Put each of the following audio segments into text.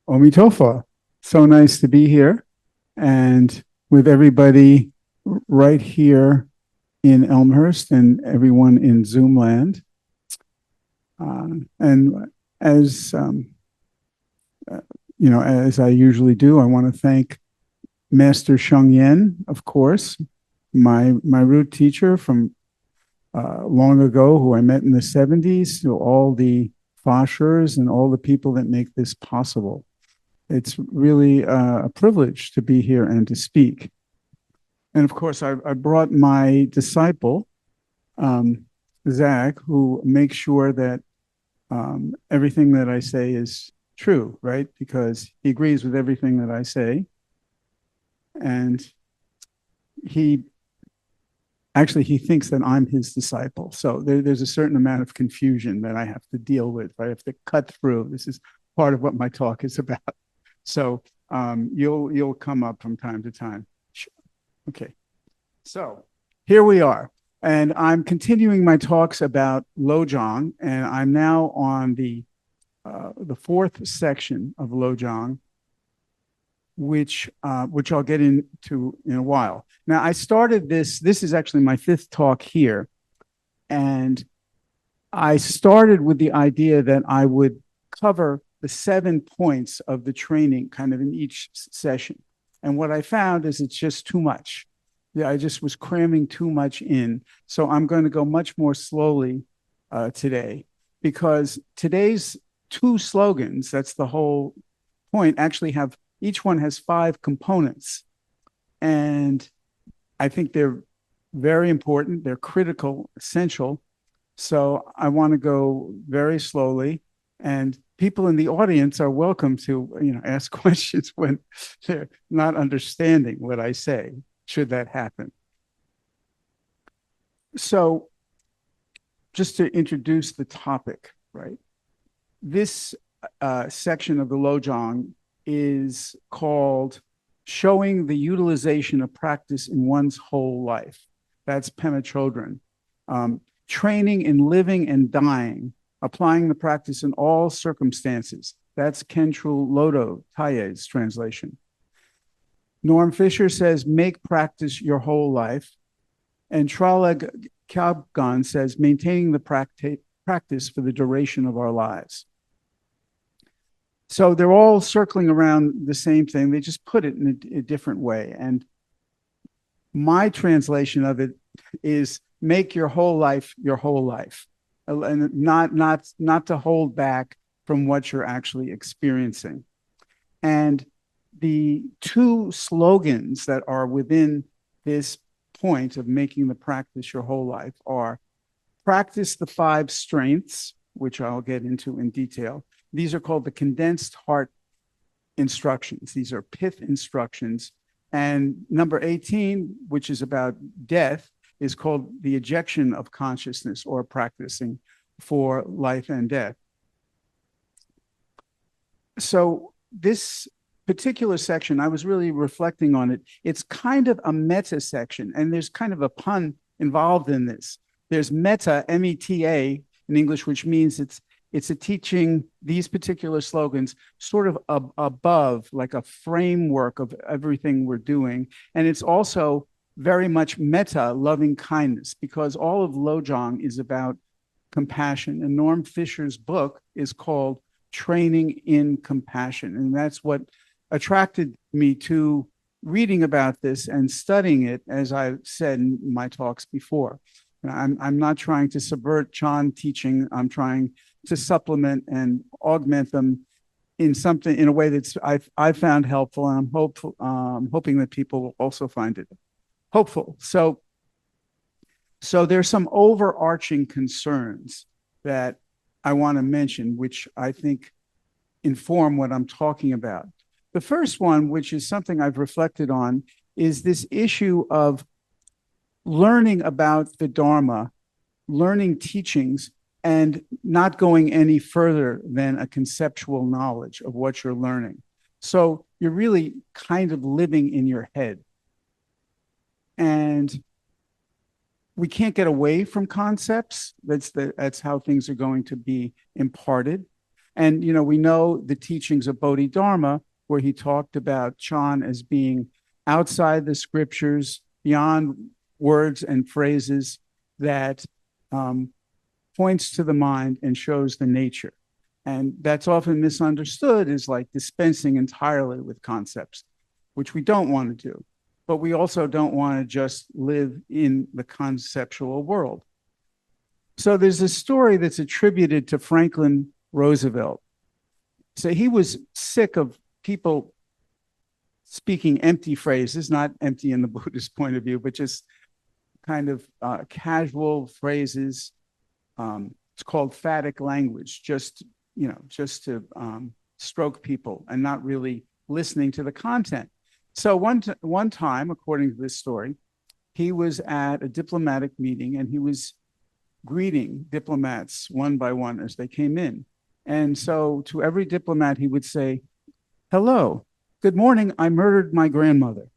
Omitofa. So nice to be here and with everybody right here in Elmhurst and everyone in Zoom land. And as as I usually do, I want to thank Master Sheng Yen, of course, my root teacher from long ago, who I met in the 70s, to all the Foshers and all the people that make this possible. It's really a privilege to be here and to speak. And of course, I brought my disciple, Zach, who makes sure that everything that I say is true, right? Because he agrees with everything that I say. And he thinks that I'm his disciple. So there's a certain amount of confusion that I have to deal with. I have to cut through. This is part of what my talk is about. So you'll come up from time to time. Sure. Okay. So here we are. And I'm continuing my talks about Lojong, and I'm now on the fourth section of Lojong, which I'll get into in a while. Now, I started this is actually my fifth talk here, and I started with the idea that I would cover the 7 points of the training kind of in each session. And what I found is it's just too much. Yeah, I just was cramming too much in. So I'm going to go much more slowly today, because today's 2 slogans, that's the whole point, actually each one has 5 components. And I think they're very important. They're critical, essential. So I want to go very slowly, and people in the audience are welcome to, ask questions when they're not understanding what I say, should that happen. So just to introduce the topic, right? This section of the Lojong is called Showing the Utilization of Practice in One's Whole Life. That's Pema Chodron. Training in living and dying, applying the practice in all circumstances. That's Khentrul Lodro Taye's translation. Norm Fisher says, make practice your whole life. And Traleg Kyabgon says, maintaining the practice for the duration of our lives. So they're all circling around the same thing. They just put it in a different way. And my translation of it is make your whole life, and not to hold back from what you're actually experiencing. And the 2 slogans that are within this point of making the practice your whole life are practice the 5 strengths, which I'll get into in detail. These are called the condensed heart instructions. These are pith instructions. And number 18, which is about death, is called the ejection of consciousness, or practicing for life and death. So this particular section, I was really reflecting on it. It's kind of a meta section, and there's kind of a pun involved in this. There's meta, M-E-T-A in English, which means it's a teaching these particular slogans sort of above, like a framework of everything we're doing. And it's also very much meta, loving kindness, because all of Lojong is about compassion. And Norm Fisher's book is called Training in Compassion. And that's what attracted me to reading about this and studying it, as I said in my talks before. I'm not trying to subvert Chan teaching. I'm trying to supplement and augment them in a way that's I found helpful, and I'm hoping that people will also find it hopeful. So there's some overarching concerns that I want to mention, which I think inform what I'm talking about. The first one, which is something I've reflected on, is this issue of learning about the Dharma, learning teachings, and not going any further than a conceptual knowledge of what you're learning. So you're really kind of living in your head. And we can't get away from concepts. That's how things are going to be imparted. And, we know the teachings of Bodhidharma, where he talked about Chan as being outside the scriptures, beyond words and phrases, that points to the mind and shows the nature. And that's often misunderstood as like dispensing entirely with concepts, which we don't want to do. But we also don't want to just live in the conceptual world. So there's a story that's attributed to Franklin Roosevelt. So he was sick of people speaking empty phrases, not empty in the Buddhist point of view, but just kind of casual phrases. It's called phatic language, just to stroke people and not really listening to the content. So one time, according to this story, he was at a diplomatic meeting and he was greeting diplomats one by one as they came in. And so to every diplomat, he would say, "Hello, good morning, I murdered my grandmother.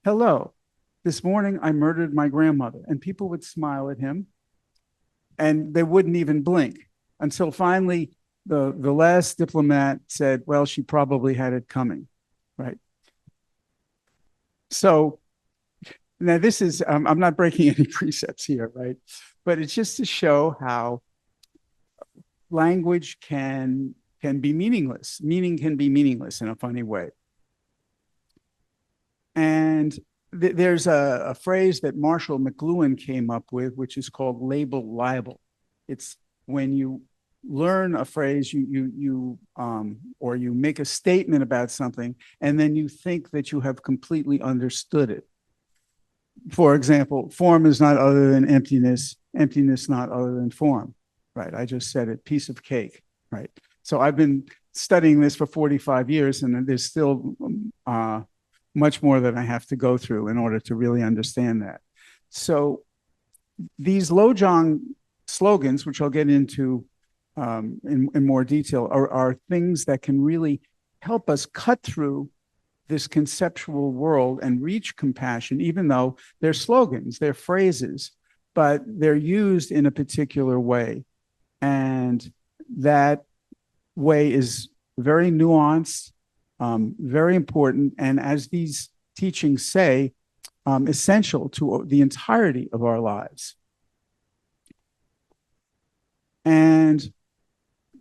Hello, this morning I murdered my grandmother." And people would smile at him and they wouldn't even blink until finally the last diplomat said, "Well, she probably had it coming," right? So now this is, I'm not breaking any precepts here, right? But it's just to show how language can be meaningless. Meaning can be meaningless in a funny way. And there's a phrase that Marshall McLuhan came up with, which is called label libel. It's when you learn a phrase, or you make a statement about something, and then you think that you have completely understood it. For example, form is not other than emptiness, emptiness not other than form, right? I just said it, piece of cake, right? So I've been studying this for 45 years, and there's still much more that I have to go through in order to really understand that. So these Lojong slogans, which I'll get into in more detail, are things that can really help us cut through this conceptual world and reach compassion, even though they're slogans, they're phrases, but they're used in a particular way. And that way is very nuanced, very important, and as these teachings say, essential to the entirety of our lives. And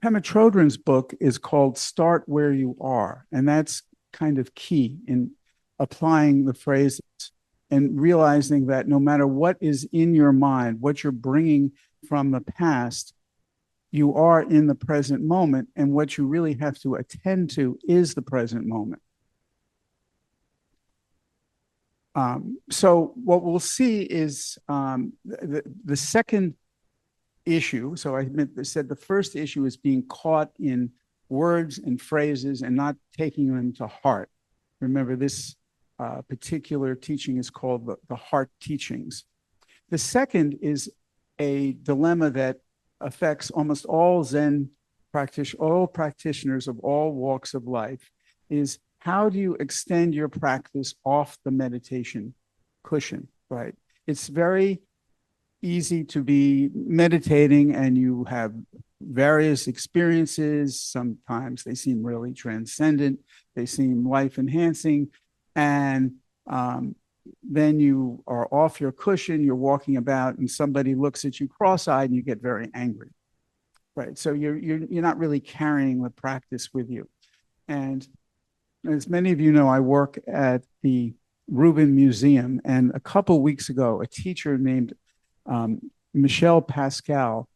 Pema Chodron's book is called Start Where You Are, and that's kind of key in applying the phrases and realizing that no matter what is in your mind, what you're bringing from the past, you are in the present moment, and what you really have to attend to is the present moment. So what we'll see is the second issue. So I said the first issue is being caught in words and phrases and not taking them to heart. Remember, this particular teaching is called the heart teachings. The second is a dilemma that affects almost all Zen practitioners, all practitioners of all walks of life, is how do you extend your practice off the meditation cushion, right? It's very easy to be meditating and you have various experiences. Sometimes they seem really transcendent, they seem life enhancing, and then you are off your cushion, you're walking about and somebody looks at you cross-eyed and you get very angry, right? So you're not really carrying the practice with you. And as many of you know, I work at the Rubin Museum, and a couple weeks ago a teacher named Michel Pascal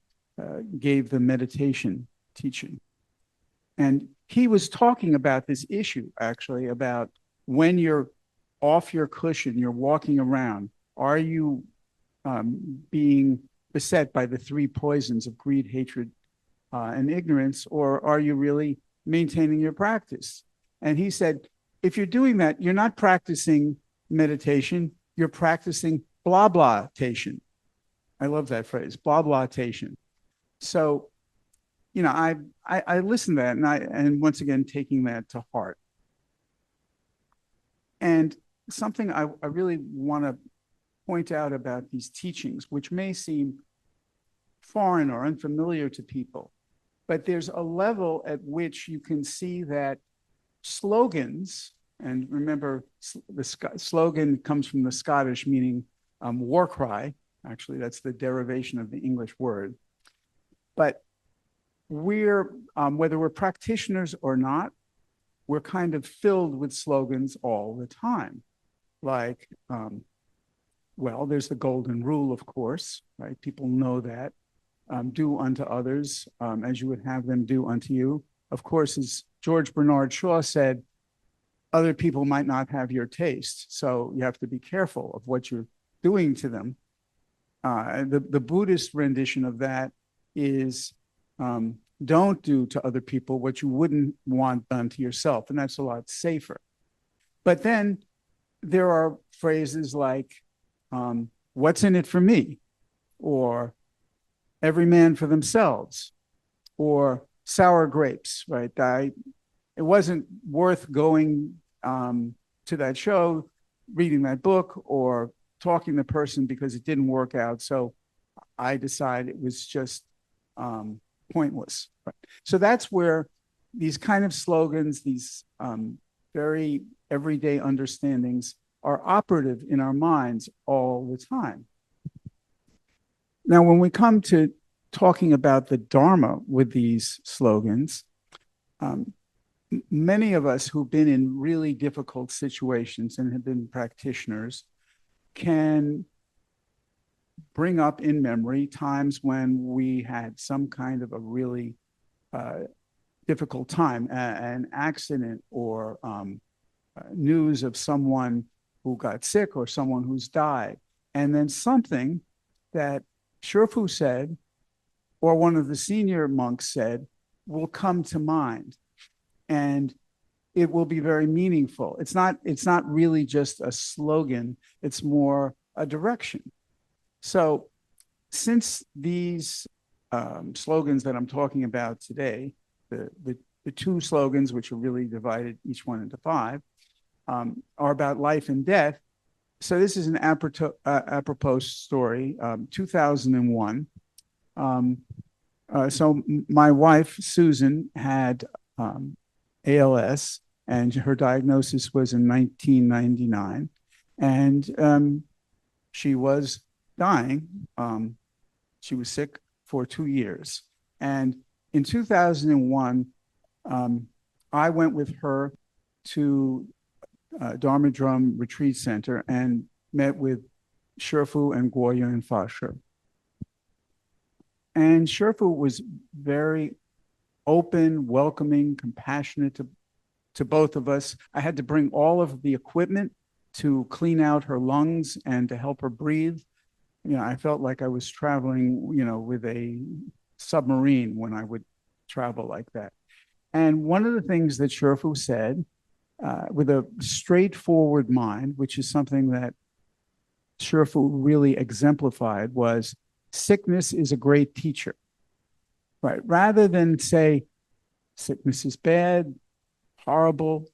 gave the meditation teaching. And he was talking about this issue, actually, about when you're off your cushion, you're walking around, are you being beset by the three poisons of greed, hatred, and ignorance, or are you really maintaining your practice? And he said, if you're doing that, you're not practicing meditation, you're practicing blah-blahtation. I love that phrase, blah-blahtation. So, I listened to that, and once again, taking that to heart. And something I really want to point out about these teachings, which may seem foreign or unfamiliar to people, But there's a level at which you can see that slogans, and remember, the slogan comes from the Scottish meaning war cry. Actually, that's the derivation of the English word. But we're, whether we're practitioners or not, we're kind of filled with slogans all the time. Like, well, there's the golden rule, of course, right? People know that. Do unto others as you would have them do unto you. Of course, as George Bernard Shaw said, other people might not have your taste, so you have to be careful of what you're doing to them. The Buddhist rendition of that is don't do to other people what you wouldn't want done to yourself, and that's a lot safer. But then there are phrases like, what's in it for me? Or every man for themselves, or sour grapes, right? It wasn't worth going to that show, reading that book, or talking to the person because it didn't work out. So I decided it was just pointless. Right? So that's where these kind of slogans, these very everyday understandings are operative in our minds all the time. Now, when we come to talking about the Dharma with these slogans, many of us who've been in really difficult situations and have been practitioners can bring up in memory times when we had some kind of a really difficult time, an accident or news of someone who got sick or someone who's died. And then something that Shifu said, or one of the senior monks said, will come to mind. And it will be very meaningful. It's not really just a slogan, it's more a direction. So since these slogans that I'm talking about today, the two slogans, which are really divided each one into five, are about life and death. So this is an apropos story, 2001. So my wife, Susan, had ALS, and her diagnosis was in 1999. And she was dying. She was sick for 2 years. And in 2001, I went with her to Dharma Drum Retreat Center and met with Shifu and Guoya and Fasher. And Shifu was very open, welcoming, compassionate to both of us. I had to bring all of the equipment to clean out her lungs and to help her breathe. You know, I felt like I was traveling, you know, with a submarine when I would travel like that. And one of the things that Shifu said, with a straightforward mind, which is something that Shifu really exemplified, was sickness is a great teacher, right? Rather than say sickness is bad, horrible,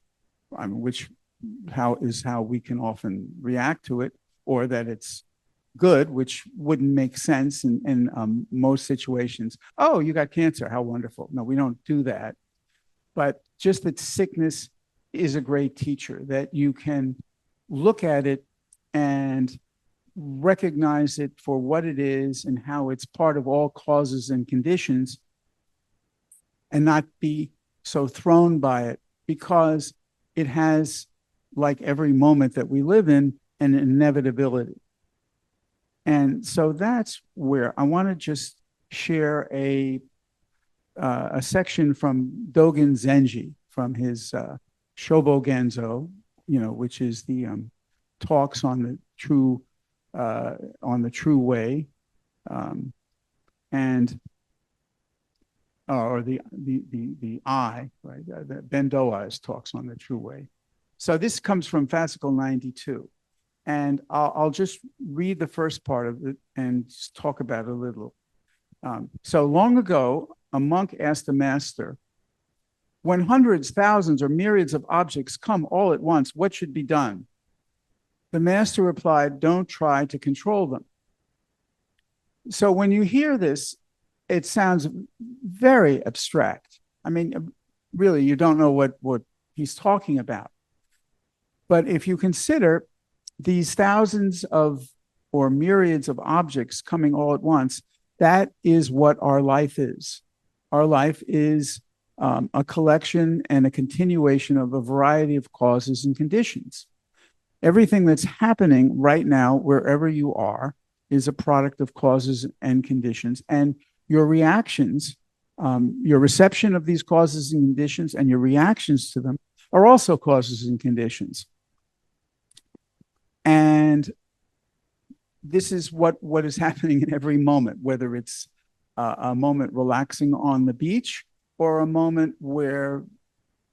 I mean, which how we can often react to it, or that it's good, which wouldn't make sense in most situations. Oh, you got cancer, how wonderful. No, we don't do that. But just that sickness is a great teacher, that you can look at it and recognize it for what it is and how it's part of all causes and conditions, and not be so thrown by it, because it has, like every moment that we live in, an inevitability. And so that's where I want to just share a section from Dogen Zenji, from his Shobo Genzo, you know, which is the talks on the true way, and or the I, right? The Bendoa's talks on the true way. So this comes from Fascicle 92, and I'll just read the first part of it and talk about it a little. So long ago, a monk asked the master, when hundreds, thousands, or myriads of objects come all at once, what should be done? The master replied, don't try to control them. So when you hear this, it sounds very abstract. I mean, really, you don't know what he's talking about. But if you consider these thousands of or myriads of objects coming all at once, that is what our life is. Our life is a collection and a continuation of a variety of causes and conditions. Everything that's happening right now, wherever you are, is a product of causes and conditions. And your reactions, your reception of these causes and conditions, and your reactions to them are also causes and conditions. And this is what is happening in every moment, whether it's a moment relaxing on the beach or a moment where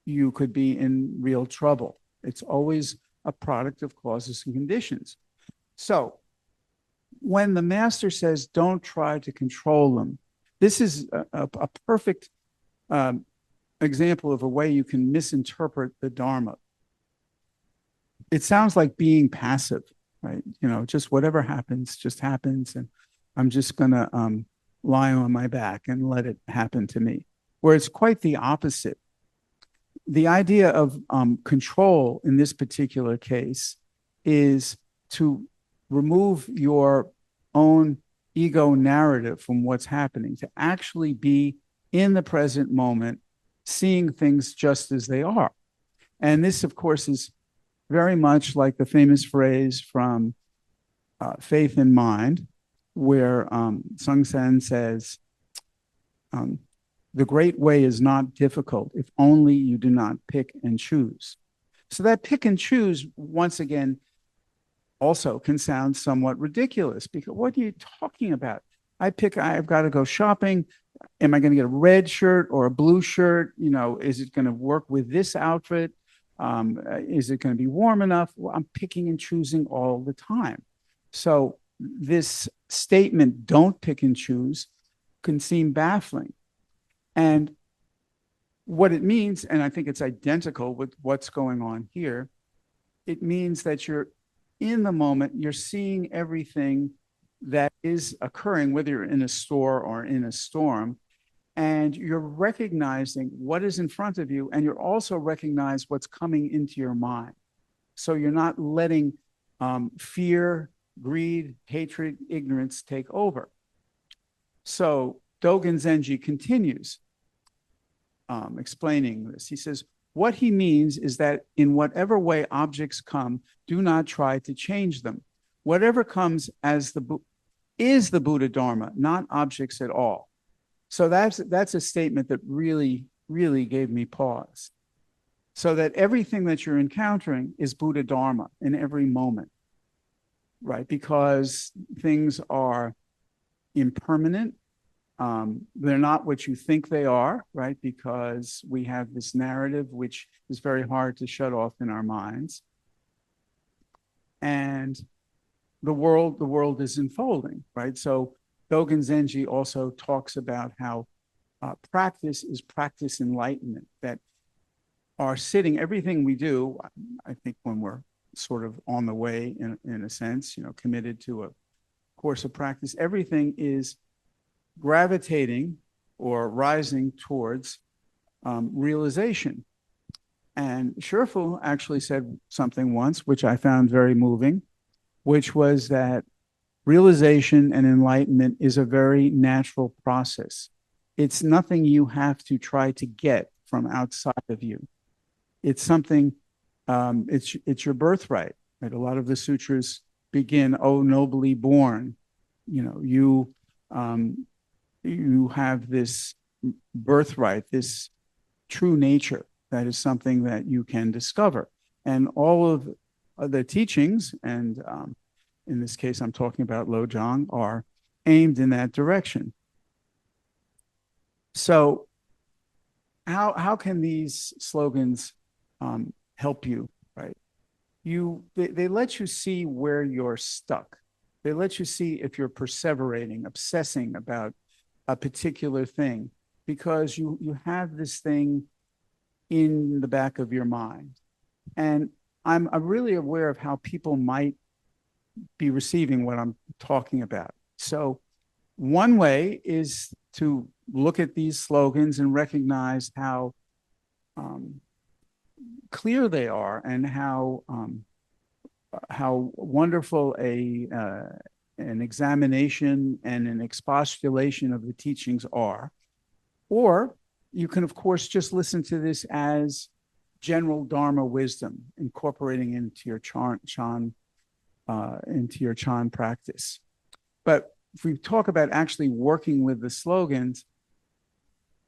you could be in real trouble. It's always a product of causes and conditions. So when the master says, don't try to control them, this is a perfect example of a way you can misinterpret the Dharma. It sounds like being passive, right? You know, just whatever happens, just happens. And I'm just going to lie on my back and let it happen to me. Where it's quite the opposite. The idea of control in this particular case is to remove your own ego narrative from what's happening, to actually be in the present moment, seeing things just as they are. And this, of course, is very much like the famous phrase from Faith in Mind, where Sung Sen says, the great way is not difficult if only you do not pick and choose. So that pick and choose, once again, also can sound somewhat ridiculous, because what are you talking about? I've got to go shopping. Am I going to get a red shirt or a blue shirt? You know, is it going to work with this outfit? Is it going to be warm enough? Well, I'm picking and choosing all the time. So this statement, don't pick and choose, can seem baffling. And what it means, and I think it's identical with what's going on here, it means that you're in the moment, you're seeing everything that is occurring, whether you're in a store or in a storm, and you're recognizing what is in front of you, and you're also recognize what's coming into your mind. So you're not letting fear, greed, hatred, ignorance take over. So Dogen Zenji continues explaining this. He says, what he means is that in whatever way objects come, do not try to change them. Whatever comes as is the Buddha Dharma, not objects at all. So that's a statement that really, really gave me pause. So that everything that you're encountering is Buddha Dharma in every moment, right? Because things are impermanent. They're not what you think they are, right? Because we have this narrative, which is very hard to shut off in our minds. And the world is unfolding, right? So Dogen Zenji also talks about how practice is practice enlightenment, that our sitting, everything we do, I think when we're sort of on the way in a sense, you know, committed to a course of practice, everything is gravitating or rising towards realization. And Sherfu actually said something once, which I found very moving, which was that realization and enlightenment is a very natural process. It's nothing you have to try to get from outside of you. It's something, it's your birthright. Right? A lot of the sutras begin, "Oh, nobly born." You know, you have this birthright, this true nature that is something that you can discover. And all of the teachings, and in this case, I'm talking about Lojong, are aimed in that direction. So how can these slogans help you, right? They let you see where you're stuck. They let you see if you're perseverating, obsessing about a particular thing, because you have this thing in the back of your mind. And I'm really aware of how people might be receiving what I'm talking about. So One way is to look at these slogans and recognize how clear they are and how wonderful an examination and an expostulation of the teachings are. Or you can, of course, just listen to this as general Dharma wisdom, incorporating into your Chan practice. But if we talk about actually working with the slogans,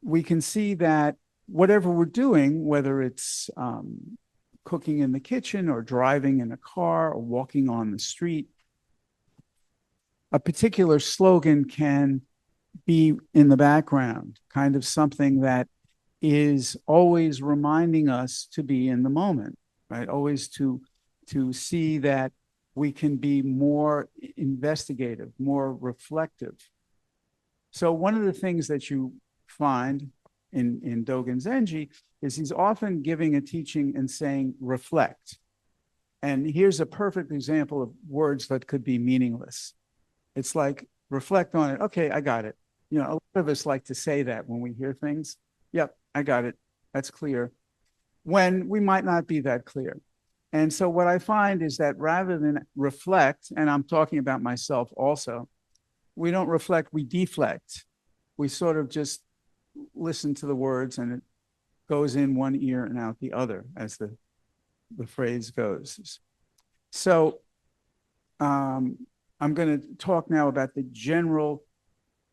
we can see that whatever we're doing, whether it's cooking in the kitchen or driving in a car or walking on the street, a particular slogan can be in the background, kind of something that is always reminding us to be in the moment, right? Always to see that we can be more investigative, more reflective. So one of the things that you find in Dogen Zenji is he's often giving a teaching and saying, reflect. And here's a perfect example of words that could be meaningless. It's like, reflect on it. Okay, I got it. You know, a lot of us like to say that when we hear things. Yep, I got it. That's clear. When we might not be that clear. And so what I find is that rather than reflect, and I'm talking about myself also, we don't reflect, we deflect. We sort of just listen to the words and it goes in one ear and out the other, as the phrase goes. So I'm going to talk now about the general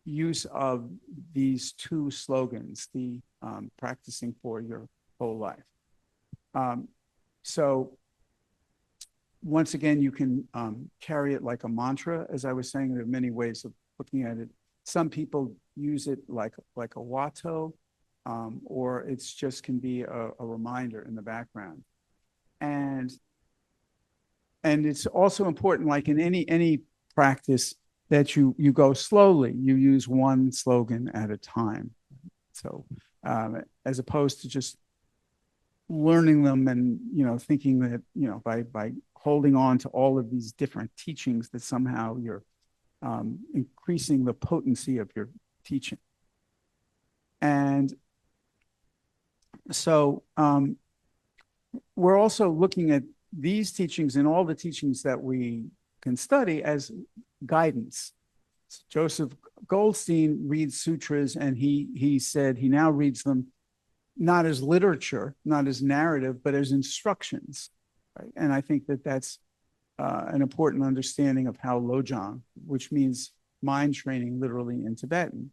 use of these two slogans, the practicing for your whole life. So once again, you can carry it like a mantra. As I was saying, there are many ways of looking at it. Some people use it like a watto, or it's just can be a reminder in the background. And it's also important, like in any practice, that you go slowly. You use one slogan at a time. So as opposed to just learning them and thinking that by holding on to all of these different teachings that somehow you're increasing the potency of your teaching. And so we're also looking at these teachings and all the teachings that we can study as guidance. Joseph Goldstein reads sutras, and he said he now reads them not as literature, not as narrative, but as instructions. Right? And I think that that's an important understanding of how Lojong, which means mind training literally in Tibetan.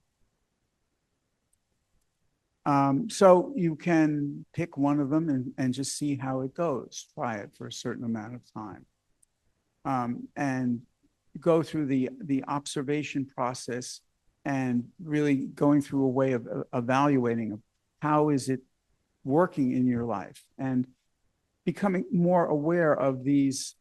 So you can pick one of them and just see how it goes. Try it for a certain amount of time. And go through the observation process and really going through a way of evaluating how is it working in your life and becoming more aware of these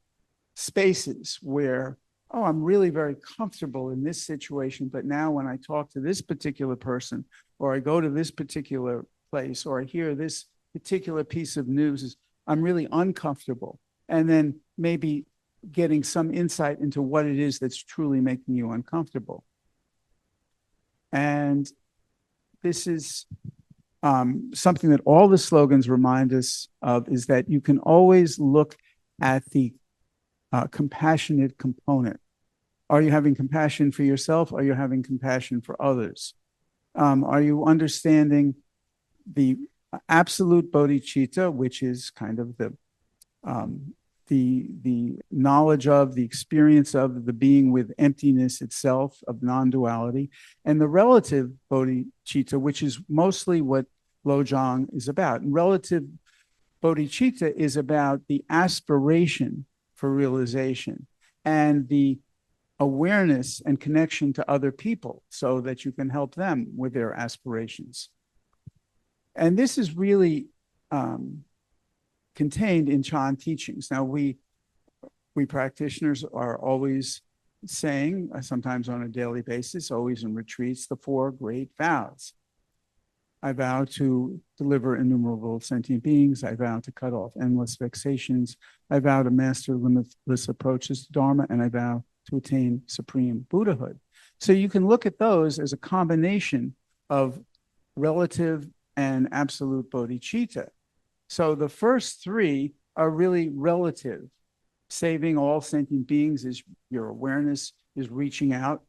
spaces where, oh, I'm really very comfortable in this situation, but now when I talk to this particular person, or I go to this particular place, or I hear this particular piece of news, I'm really uncomfortable. And then maybe getting some insight into what it is that's truly making you uncomfortable. And this is something that all the slogans remind us of, is that you can always look at the compassionate component. Are you having compassion for yourself? Are you having compassion for others? Are you understanding the absolute bodhicitta, which is kind of the knowledge of, the experience of the being with emptiness itself, of non-duality, and the relative bodhicitta, which is mostly what Lojong is about. And relative bodhicitta is about the aspiration for realization and the awareness and connection to other people so that you can help them with their aspirations. And this is really contained in Chan teachings. Now, we practitioners are always saying, sometimes on a daily basis, always in retreats, the 4 great vows. I vow to deliver innumerable sentient beings. I vow to cut off endless vexations. I vow to master limitless approaches to Dharma, and I vow to attain supreme Buddhahood. So you can look at those as a combination of relative and absolute bodhicitta. So the first three are really relative. Saving all sentient beings is your awareness is reaching out.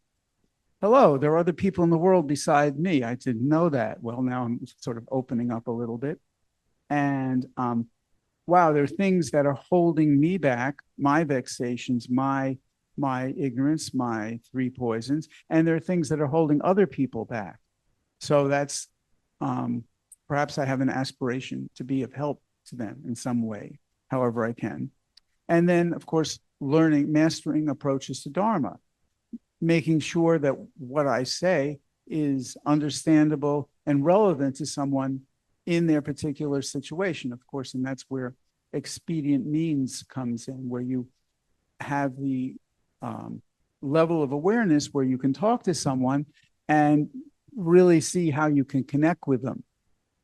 Hello, there are other people in the world beside me. I didn't know that. Well, now I'm sort of opening up a little bit. And wow, there are things that are holding me back, my vexations, my ignorance, my three poisons, and there are things that are holding other people back. So that's perhaps I have an aspiration to be of help to them in some way, however I can. And then, of course, learning, mastering approaches to Dharma, making sure that what I say is understandable and relevant to someone in their particular situation, of course, and that's where expedient means comes in, where you have the level of awareness where you can talk to someone and really see how you can connect with them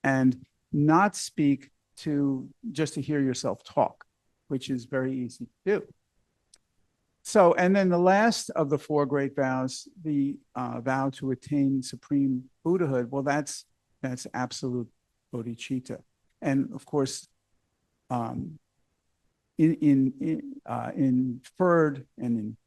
and not speak to just to hear yourself talk, which is very easy to do. So, and then the last of the four great vows, the vow to attain supreme Buddhahood, well, that's absolute bodhicitta. And of course, inferred and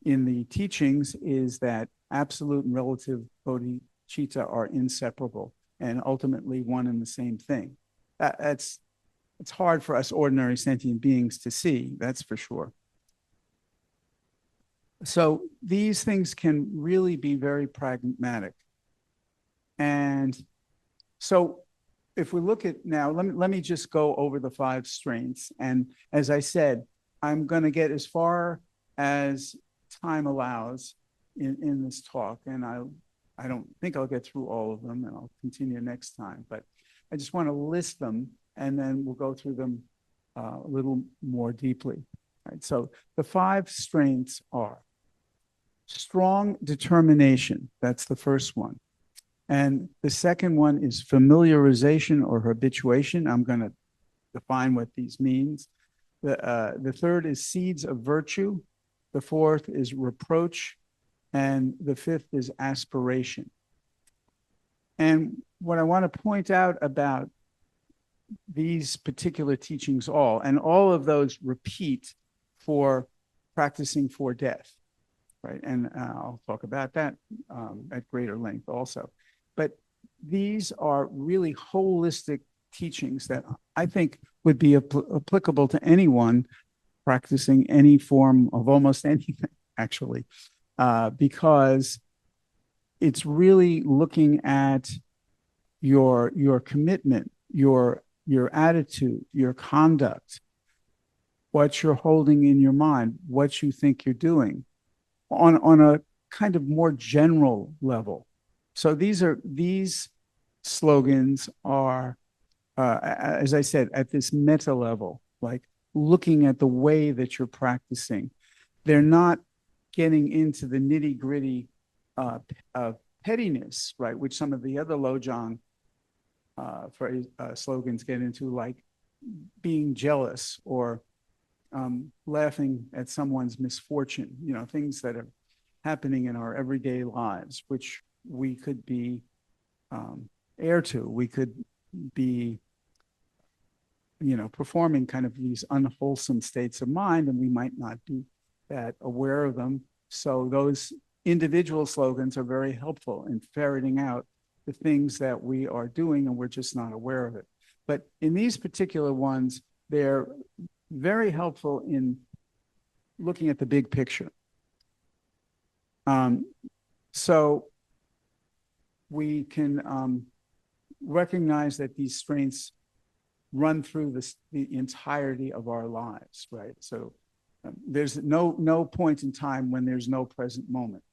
in the teachings is that absolute and relative bodhicitta are inseparable and ultimately one and the same thing. It's hard for us ordinary sentient beings to see, that's for sure. So these things can really be very pragmatic. And so if we look at now, let me just go over the five strengths. And as I said, I'm going to get as far as time allows in this talk. And I don't think I'll get through all of them, and I'll continue next time. But I just want to list them, and then we'll go through them a little more deeply. Right? So the five strengths are strong determination. That's the first one. And the second one is familiarization or habituation. I'm going to define what these means. The third is seeds of virtue. The fourth is reproach. And the fifth is aspiration. And what I want to point out about these particular teachings and all of those repeat for practicing for death, right? And I'll talk about that at greater length also. But these are really holistic teachings that I think would be applicable to anyone practicing any form of almost anything, actually, because it's really looking at your commitment, your attitude, your conduct, what you're holding in your mind, what you think you're doing on a kind of more general level. So these slogans are, as I said, at this meta level, like looking at the way that you're practicing. They're not getting into the nitty gritty of pettiness, right, which some of the other Lojong slogans get into, like being jealous or laughing at someone's misfortune, things that are happening in our everyday lives, which we could be heir to. We could be, performing kind of these unwholesome states of mind, and we might not be that aware of them. So those individual slogans are very helpful in ferreting out the things that we are doing and we're just not aware of it. But in these particular ones, they're very helpful in looking at the big picture. So we can recognize that these strengths run through the entirety of our lives, right? So there's no point in time when there's no present moment.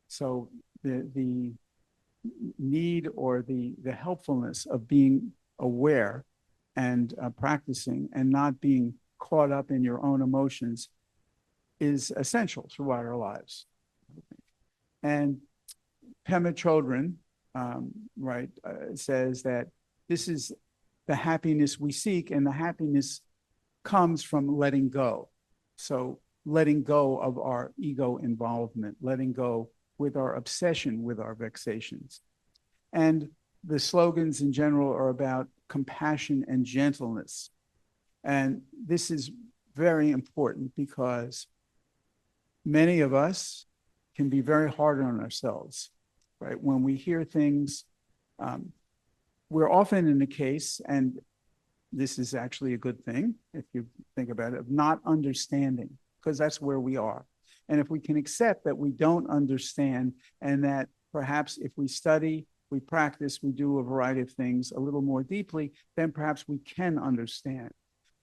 So the need or the helpfulness of being aware and practicing and not being caught up in your own emotions is essential throughout our lives. And Pema Chodron, says that this is the happiness we seek, and the happiness comes from letting go. So letting go of our ego involvement, letting go with our obsession with our vexations. And the slogans in general are about compassion and gentleness. And this is very important because many of us can be very hard on ourselves, right? When we hear things, we're often in a case, and this is actually a good thing, if you think about it, of not understanding, because that's where we are. And if we can accept that we don't understand, and that perhaps if we study, we practice, we do a variety of things a little more deeply, then perhaps we can understand.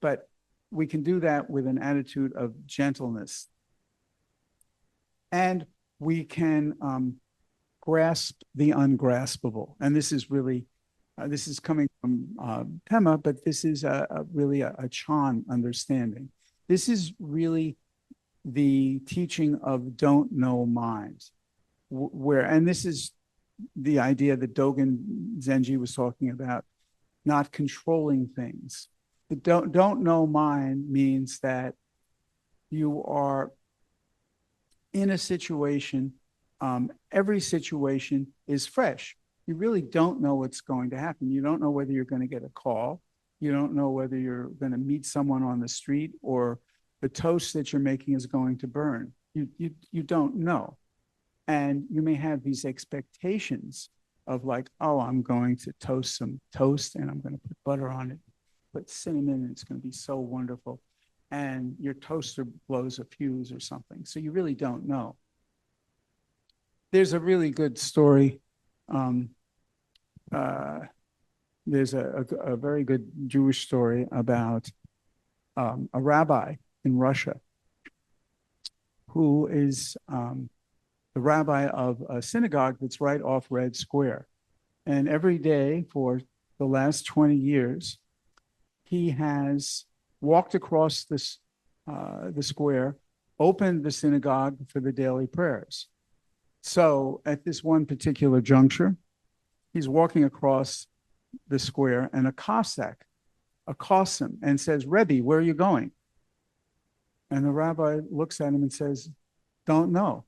But we can do that with an attitude of gentleness. And we can grasp the ungraspable. And this is really, this is coming from Pema, but this is really a Chan understanding. This is really the teaching of don't know mind, and this is the idea that Dogen Zenji was talking about, not controlling things. The don't know mind means that you are in a situation, every situation is fresh. You really don't know what's going to happen. You don't know whether you're going to get a call. You don't know whether you're going to meet someone on the street, or the toast that you're making is going to burn. You don't know. And you may have these expectations of like, oh, I'm going to toast some toast and I'm going to put butter on it, put cinnamon, and it's going to be so wonderful. And your toaster blows a fuse or something. So you really don't know. There's a really good story. There's a very good Jewish story about a rabbi in Russia who is the rabbi of a synagogue that's right off Red Square. And every day for the last 20 years, he has walked across this, the square, opened the synagogue for the daily prayers. So at this one particular juncture, he's walking across the square and a Cossack accosts him and says, Rebbe, where are you going? And the rabbi looks at him and says, don't know.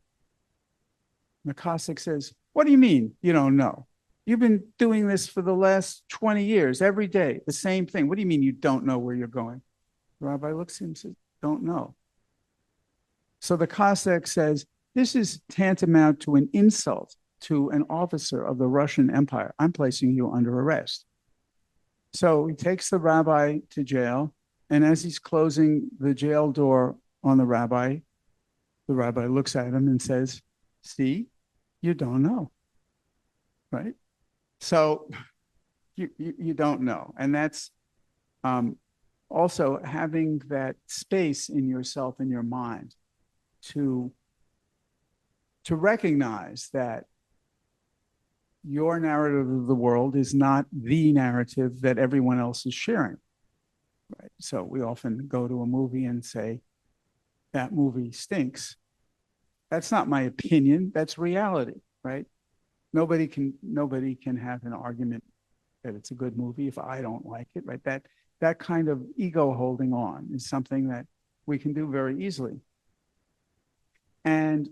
And the Cossack says, what do you mean you don't know? You've been doing this for the last 20 years, every day, the same thing. What do you mean you don't know where you're going? The rabbi looks at him and says, don't know. So the Cossack says, this is tantamount to an insult to an officer of the Russian Empire. I'm placing you under arrest. So he takes the rabbi to jail. And as he's closing the jail door on the rabbi looks at him and says, see, you don't know, right? So you don't know. And that's also having that space in yourself and your mind to recognize that your narrative of the world is not the narrative that everyone else is sharing. Right? So we often go to a movie and say, that movie stinks. That's not my opinion, that's reality, right? Nobody can have an argument that it's a good movie if I don't like it, right? That kind of ego holding on is something that we can do very easily. And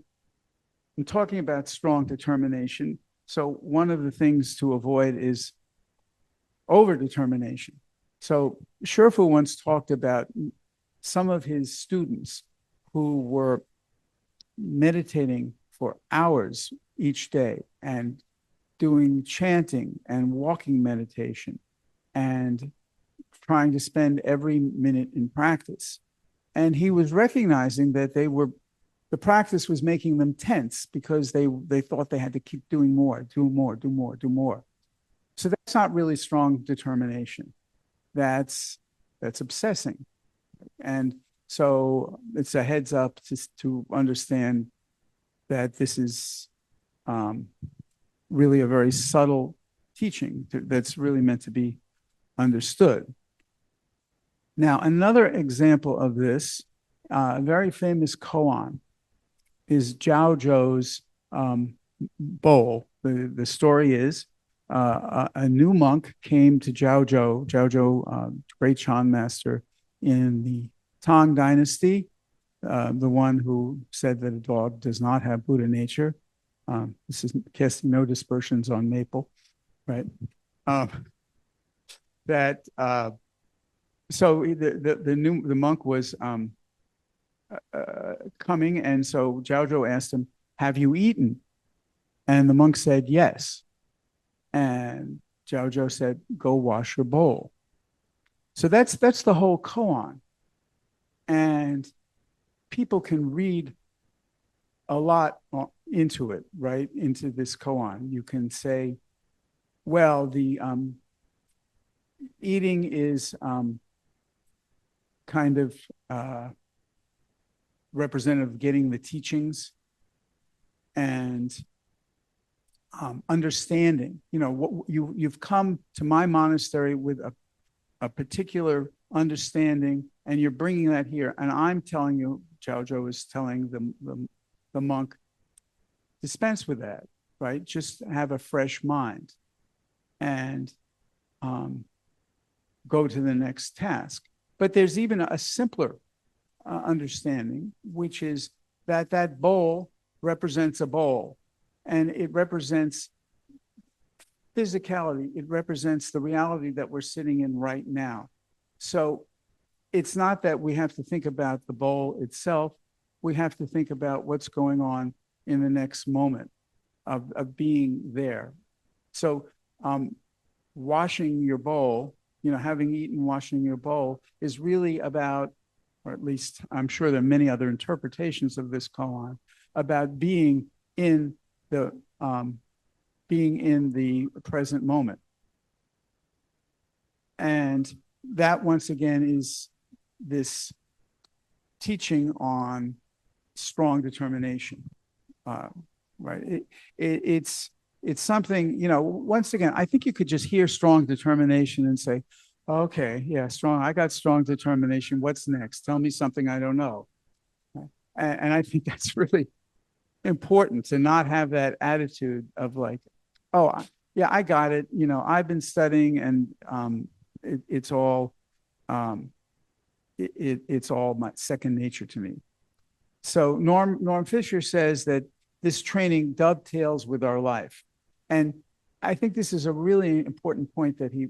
I'm talking about strong determination. So one of the things to avoid is overdetermination. So Sherfu once talked about some of his students who were meditating for hours each day and doing chanting and walking meditation and trying to spend every minute in practice. And he was recognizing that the practice was making them tense because they thought they had to keep doing more, do more, do more, do more. So that's not really strong determination. That's obsessing. And so it's a heads up to understand that this is really a very subtle teaching that's really meant to be understood. Now, another example of this, a very famous koan, is Zhao Zhou's bowl. The story is a new monk came to Zhao Zhou, great Chan master in the Tang dynasty, the one who said that a dog does not have Buddha nature. This is casting no dispersions on Maple, right? So the monk was coming, and so Zhao asked him, "Have you eaten?" And the monk said, "Yes." And Zhao said, "Go wash your bowl." So that's the whole koan, and people can read a lot into it, right? Into this koan. You can say, well, the eating is kind of representative of getting the teachings and understanding. You know, what you've come to my monastery with a particular understanding, and you're bringing that here. And I'm telling you, Zhao is telling the monk, dispense with that, right? Just have a fresh mind and go to the next task. But there's even a simpler understanding, which is that bowl represents a bowl, and it represents physicality. It represents the reality that we're sitting in right now. So it's not that we have to think about the bowl itself. We have to think about what's going on in the next moment of being there. So washing your bowl, you know, having eaten, washing your bowl is really about, or at least I'm sure there are many other interpretations of this koan, about being in the present moment. And that, once again, is this teaching on strong determination, right? It's something, you know, once again, I think you could just hear strong determination and say, okay, yeah, strong. I got strong determination. What's next? Tell me something I don't know. And I think that's really important, to not have that attitude of like, oh, yeah, I got it. You know, I've been studying, and it's all it's all my second nature to me. So Norm Fisher says that this training dovetails with our life. And I think this is a really important point that he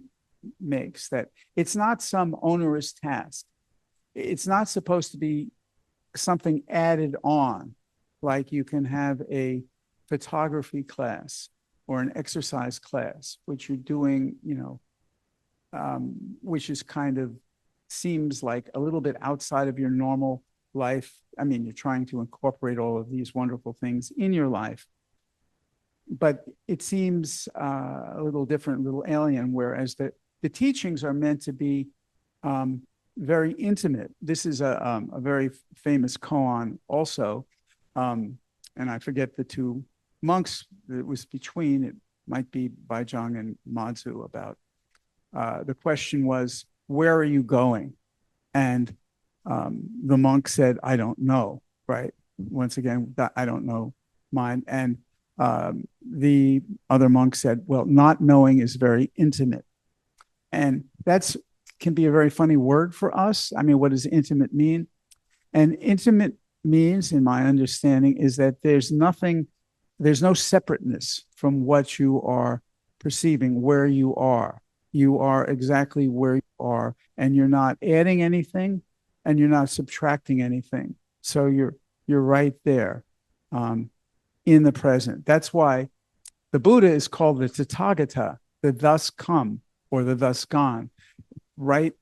makes, that it's not some onerous task. It's not supposed to be something added on, like you can have a photography class or an exercise class, which you're doing, you know, which is kind of seems like a little bit outside of your normal life. I mean, you're trying to incorporate all of these wonderful things in your life, but it seems a little different, a little alien, whereas the teachings are meant to be very intimate. This is a very famous koan also, and I forget the two monks that it was between. It might be Baizhang and Mazu. About the question was, where are you going? And the monk said, I don't know, right? Once again, I don't know mine. And the other monk said, well, not knowing is very intimate. And that's can be a very funny word for us. I mean, what does intimate mean? And intimate means, in my understanding, is that there's no separateness from what you are perceiving, where you are. You are exactly where you are, and you're not adding anything, and you're not subtracting anything. So you're right there in the present. That's why the Buddha is called the Tathagata, the thus come or the thus gone. Right?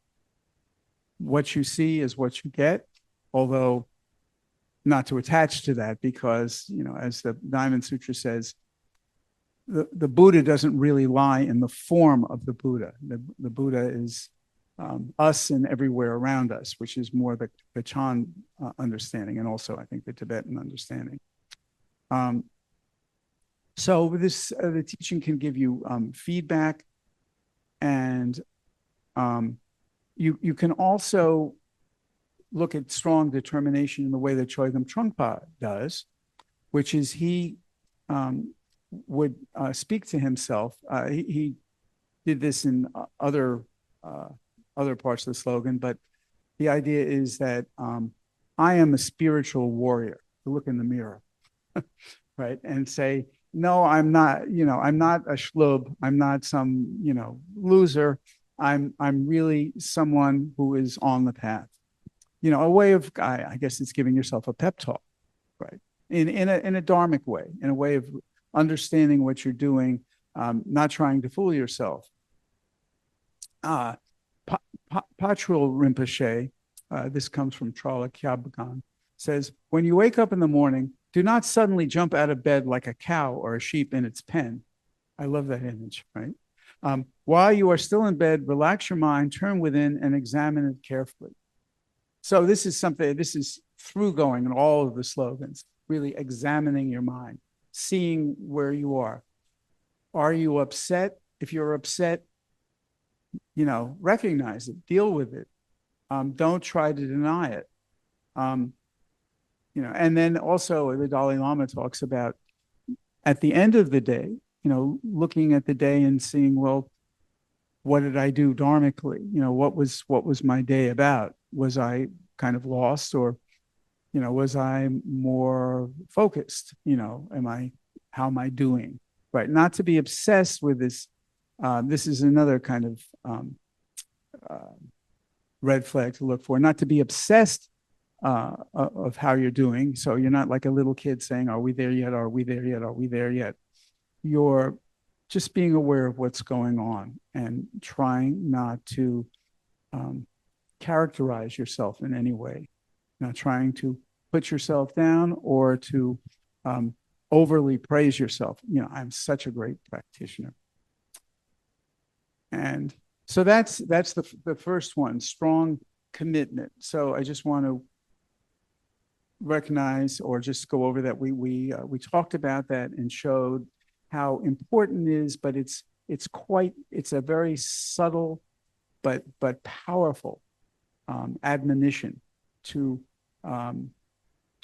What you see is what you get, although not to attach to that, because, you know, as the Diamond Sutra says, the Buddha doesn't really lie in the form of the Buddha. The Buddha is us and everywhere around us, which is more the Chan understanding, and also I think the Tibetan understanding. So this the teaching can give you feedback, and you can also look at strong determination in the way that Chogyam Trungpa does, which is he would speak to himself. He did this in other parts of the slogan, but the idea is that I am a spiritual warrior. To look in the mirror. right? And say, no, I'm not, I'm not a schlub. I'm not some, loser. I'm really someone who is on the path. A way of, I guess it's giving yourself a pep talk, right? In a dharmic way, in a way of understanding what you're doing, not trying to fool yourself. Patrul Rinpoche, this comes from Trala Kyabagan, says, when you wake up in the morning, do not suddenly jump out of bed like a cow or a sheep in its pen. I love that image, right? While you are still in bed, relax your mind, turn within, and examine it carefully. So this is through going in all of the slogans, really examining your mind, seeing where you are. Are you upset? If you're upset, recognize it, deal with it. Don't try to deny it. And then also the Dalai Lama talks about at the end of the day, looking at the day and seeing, well, what did I do dharmically? What was my day about? Was I kind of lost, or, was I more focused? How am I doing? Right. Not to be obsessed with this. This is another kind of red flag to look for, not to be obsessed of how you're doing. So you're not like a little kid saying, are we there yet? Are we there yet? Are we there yet? You're just being aware of what's going on and trying not to characterize yourself in any way, not trying to put yourself down or to overly praise yourself. I'm such a great practitioner. And so that's the first one, strong commitment. So I just want to recognize or just go over that we talked about that and showed how important it is, but it's a very subtle but powerful admonition to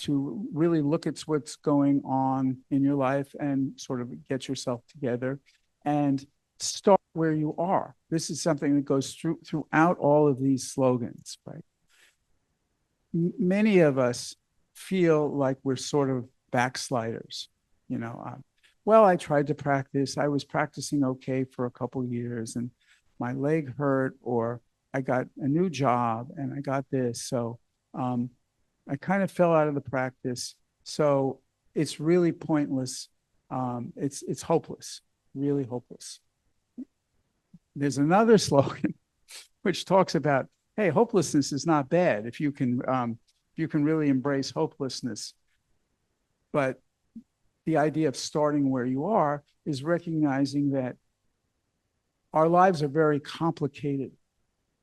really look at what's going on in your life and sort of get yourself together and start where you are. This is something that goes throughout all of these slogans, right? Many of us feel like we're sort of backsliders. Well, I tried to practice. I was practicing okay for a couple years, and my leg hurt, or I got a new job and I got this. So I kind of fell out of the practice. So it's really pointless. It's hopeless, really hopeless. There's another slogan which talks about, hey, hopelessness is not bad if you can really embrace hopelessness. But the idea of starting where you are is recognizing that our lives are very complicated.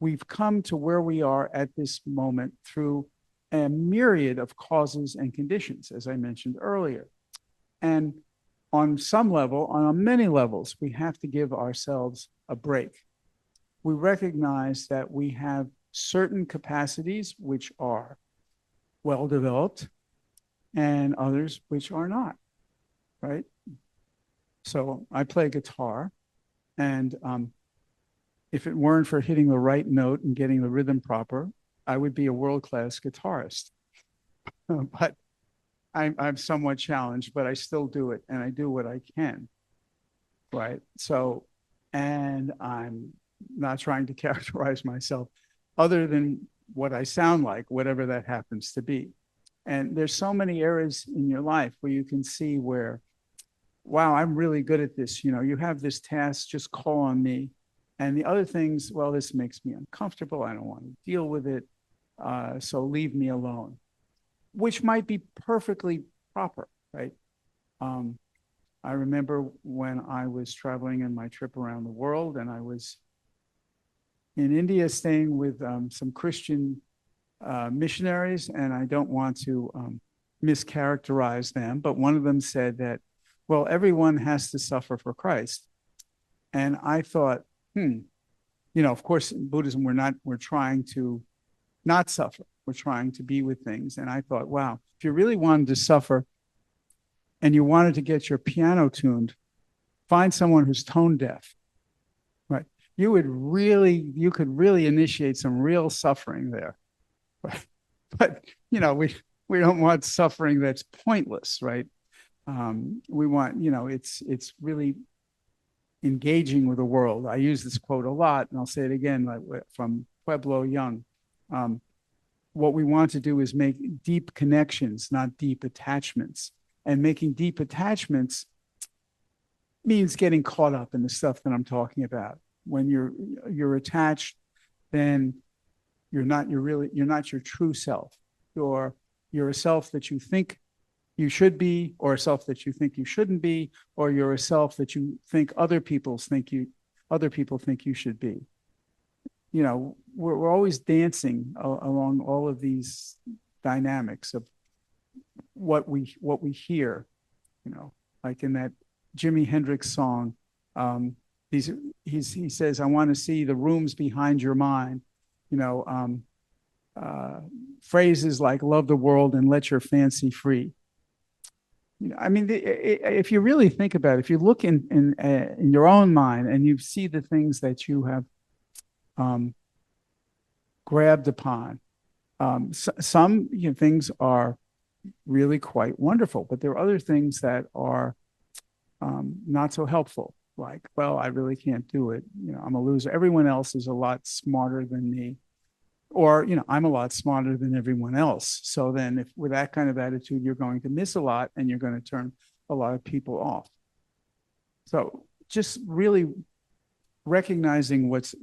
We've come to where we are at this moment through a myriad of causes and conditions, as I mentioned earlier. And on some level, on many levels, we have to give ourselves a break. We recognize that we have certain capacities which are well developed and others which are not, right? So I play guitar, and if it weren't for hitting the right note and getting the rhythm proper, I would be a world-class guitarist. But I'm somewhat challenged, but I still do it, and I do what I can, right? So, and I'm not trying to characterize myself other than what I sound like, whatever that happens to be. And there's so many areas in your life where you can see where, wow, I'm really good at this. You have this task, just call on me. And the other things, well, this makes me uncomfortable. I don't want to deal with it. So leave me alone, which might be perfectly proper, right? I remember when I was traveling in my trip around the world, and I was in India staying with some Christian missionaries, and I don't want to mischaracterize them, but one of them said that, well, everyone has to suffer for Christ. And I thought, of course, in Buddhism, we're trying to not suffer. We're trying to be with things. And I thought, wow, if you really wanted to suffer and you wanted to get your piano tuned, find someone who's tone deaf, right? You could really initiate some real suffering there. But we don't want suffering that's pointless, right? We want, it's really engaging with the world. I use this quote a lot, and I'll say it again, like from Pueblo Young. What we want to do is make deep connections, not deep attachments. And making deep attachments means getting caught up in the stuff that I'm talking about. When you're attached, then you're not your true self. You're a self that you think you should be, or a self that you think you shouldn't be, or you're a self that you think other people think you should be. We're always dancing along all of these dynamics of what we hear, like in that Jimi Hendrix song. He says, "I want to see the rooms behind your mind." Phrases like "love the world" and "let your fancy free." If you really think about it, if you look in your own mind and you see the things that you have grabbed upon, some things are really quite wonderful, but there are other things that are not so helpful. Like, well, I really can't do it. I'm a loser. Everyone else is a lot smarter than me. Or, I'm a lot smarter than everyone else. So then if with that kind of attitude, you're going to miss a lot and you're going to turn a lot of people off. So just really recognizing what's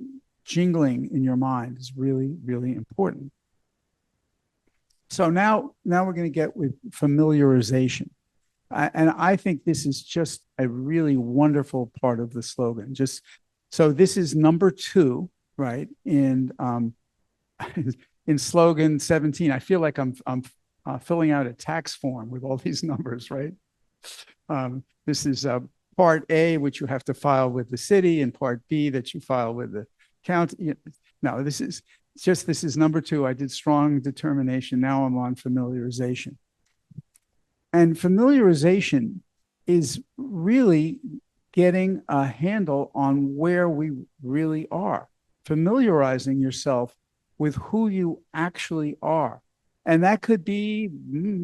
jingling in your mind is really, really important. So now we're going to get with familiarization. And I think this is just a really wonderful part of the slogan. So this is number 2, right? In slogan 17, I feel like I'm filling out a tax form with all these numbers, right? This is part A, which you have to file with the city, and part B that you file with the county. No, this is number 2. I did strong determination. Now I'm on familiarization. And familiarization is really getting a handle on where we really are, familiarizing yourself with who you actually are. And that could be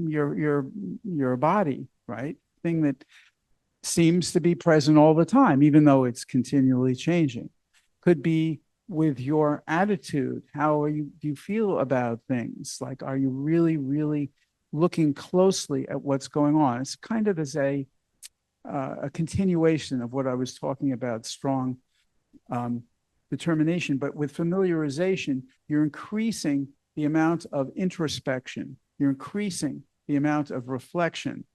your body, right? Thing that seems to be present all the time, even though it's continually changing. Could be with your attitude. Do you feel about things? Like, are you really, really looking closely at what's going on? It's kind of as a continuation of what I was talking about, strong determination. But with familiarization, you're increasing the amount of introspection. You're increasing the amount of reflection.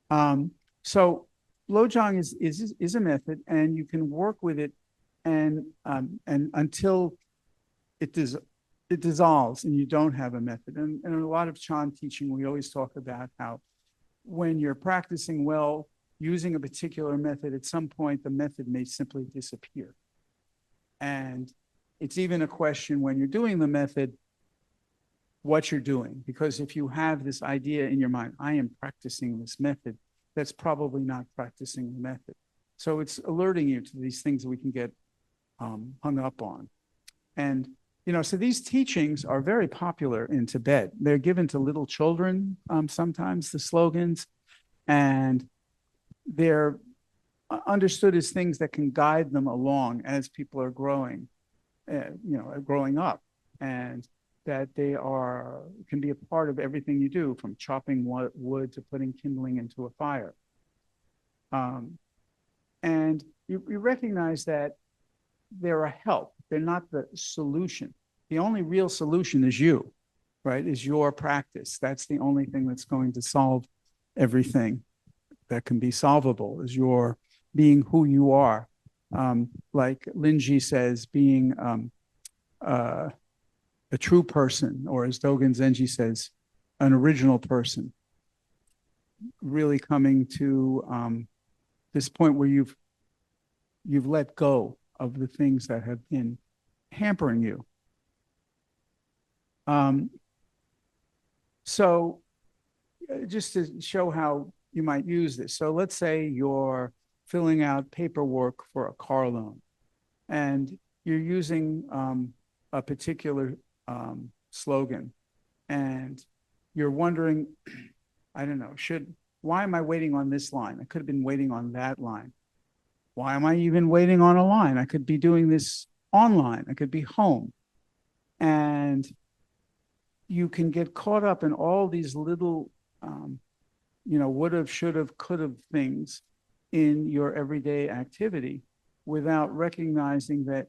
So Lojong is a method, and you can work with it, and until it dissolves and you don't have a method. And in a lot of Chan teaching, we always talk about how when you're practicing well, using a particular method, at some point, the method may simply disappear. And it's even a question when you're doing the method, what you're doing. Because if you have this idea in your mind, I am practicing this method, that's probably not practicing the method. So it's alerting you to these things that we can get hung up on. And, so these teachings are very popular in Tibet. They're given to little children sometimes, the slogans, and they're understood as things that can guide them along as people are growing up, and that they can be a part of everything you do, from chopping wood to putting kindling into a fire. And you recognize that they're a help. They're not the solution. The only real solution is you, right? Is your practice. That's the only thing that's going to solve everything that can be solvable, is your being who you are. Like Linji says, being a true person, or as Dogen Zenji says, an original person. Really coming to this point where you've let go of the things that have been hampering you. So just to show how you might use this. So let's say you're filling out paperwork for a car loan, and you're using a particular slogan, and you're wondering, I don't know, why am I waiting on this line? I could have been waiting on that line. Why am I even waiting on a line? I could be doing this online. I could be home. And you can get caught up in all these little, would have, should have, could have things in your everyday activity without recognizing that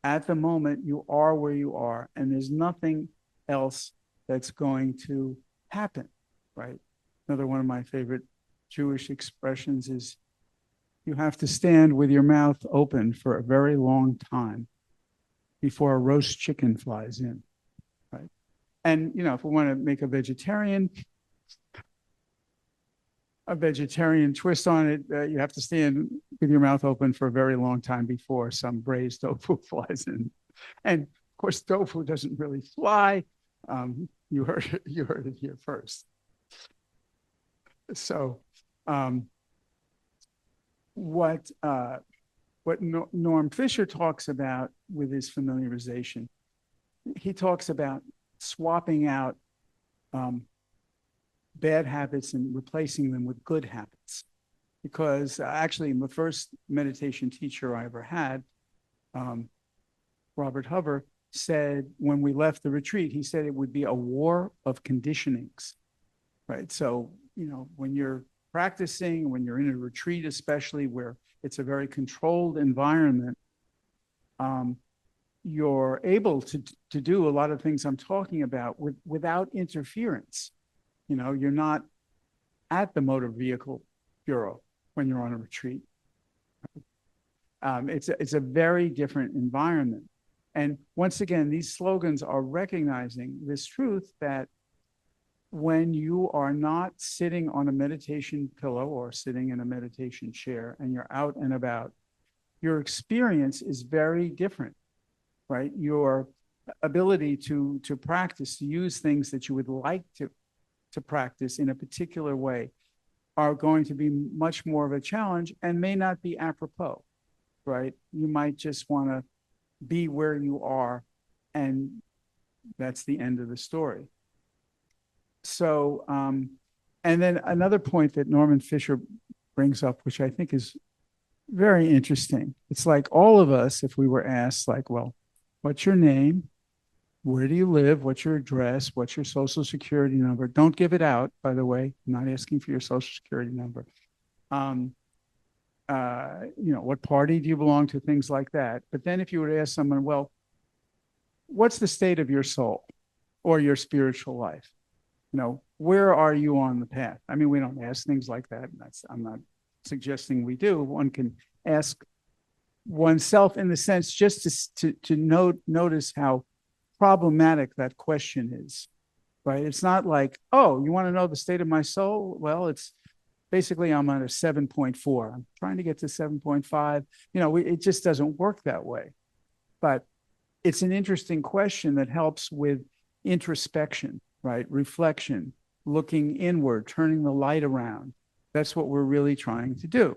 at the moment you are where you are and there's nothing else that's going to happen, right? Another one of my favorite Jewish expressions is you have to stand with your mouth open for a very long time before a roast chicken flies in, right? And, if we want to make a vegetarian twist on it, you have to stand with your mouth open for a very long time before some braised tofu flies in. And of course, tofu doesn't really fly. You heard it here first. So, what Norm Fisher talks about with his familiarization, he talks about swapping out bad habits and replacing them with good habits. Because actually, the first meditation teacher I ever had, Robert Hover, said when we left the retreat, he said it would be a war of conditionings, right? So, when you're practicing, when you're in a retreat, especially where it's a very controlled environment, you're able to do a lot of things I'm talking about without interference. You're not at the motor vehicle bureau when you're on a retreat. It's a very different environment. And once again, these slogans are recognizing this truth that when you are not sitting on a meditation pillow or sitting in a meditation chair and you're out and about, your experience is very different, right? Your ability to practice, to use things that you would like to practice in a particular way are going to be much more of a challenge and may not be apropos, right? You might just want to be where you are, and that's the end of the story. So, and then another point that Norman Fisher brings up, which I think is very interesting. It's like all of us, if we were asked, like, well, what's your name? Where do you live? What's your address? What's your social security number? Don't give it out, by the way. I'm not asking for your social security number. What party do you belong to? Things like that. But then if you were to ask someone, well, what's the state of your soul or your spiritual life? Where are you on the path? I mean, we don't ask things like that. I'm not suggesting we do. One can ask oneself in the sense just to notice how problematic that question is, right? It's not like, oh, you want to know the state of my soul? Well, it's basically I'm on a 7.4. I'm trying to get to 7.5. It just doesn't work that way. But it's an interesting question that helps with introspection, right? Reflection, looking inward, turning the light around. That's what we're really trying to do.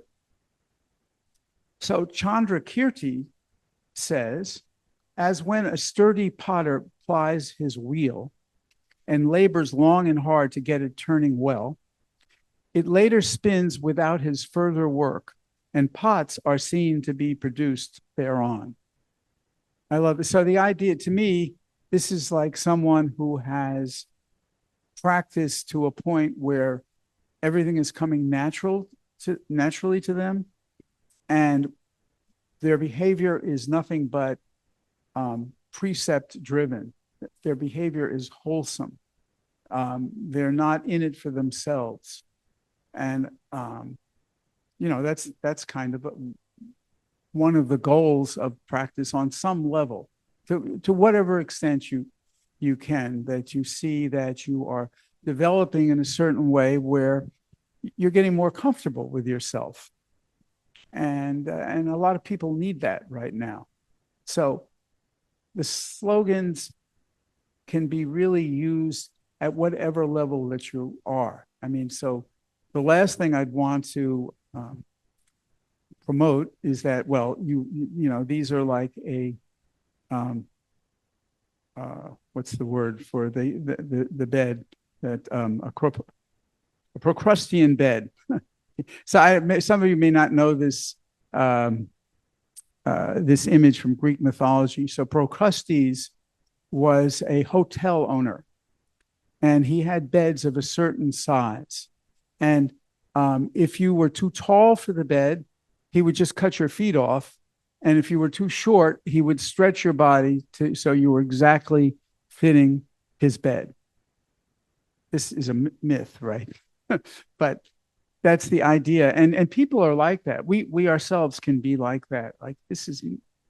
So Chandra Kirti says, as when a sturdy potter plies his wheel and labors long and hard to get it turning well, it later spins without his further work, and pots are seen to be produced thereon. I love it. So the idea, to me, this is like someone who has practiced to a point where everything is coming naturally to them, and their behavior is nothing but precept driven. Their behavior is wholesome. They're not in it for themselves. And, that's kind of one of the goals of practice on some level, to whatever extent you can, that you see that you are developing in a certain way where you're getting more comfortable with yourself. And a lot of people need that right now. So the slogans can be really used at whatever level that you are. I mean, so the last thing I'd want to promote is that, well, these are like a, what's the word for the bed that a Procrustean bed. So some of you may not know this this image from Greek mythology. So Procrustes was a hotel owner, and he had beds of a certain size. And if you were too tall for the bed, he would just cut your feet off. And if you were too short, he would stretch your body so you were exactly fitting his bed. This is a myth, right? But that's the idea. And people are like that. We ourselves can be like that. Like, this is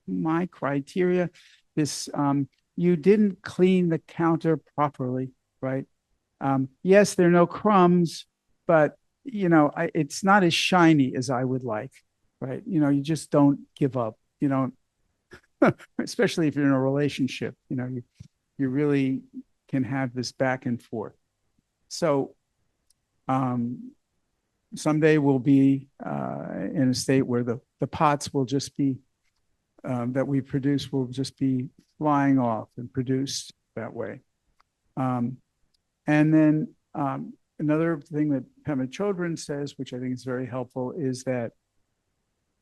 my criteria. This you didn't clean the counter properly, right? Yes, there are no crumbs, but it's not as shiny as I would like, right? You just don't give up. You don't, especially if you're in a relationship. You really can have this back and forth. So someday we'll be in a state where the pots will just be that we produce will just be flying off and produced that way. And then another thing that Pema Chodron says, which I think is very helpful, is that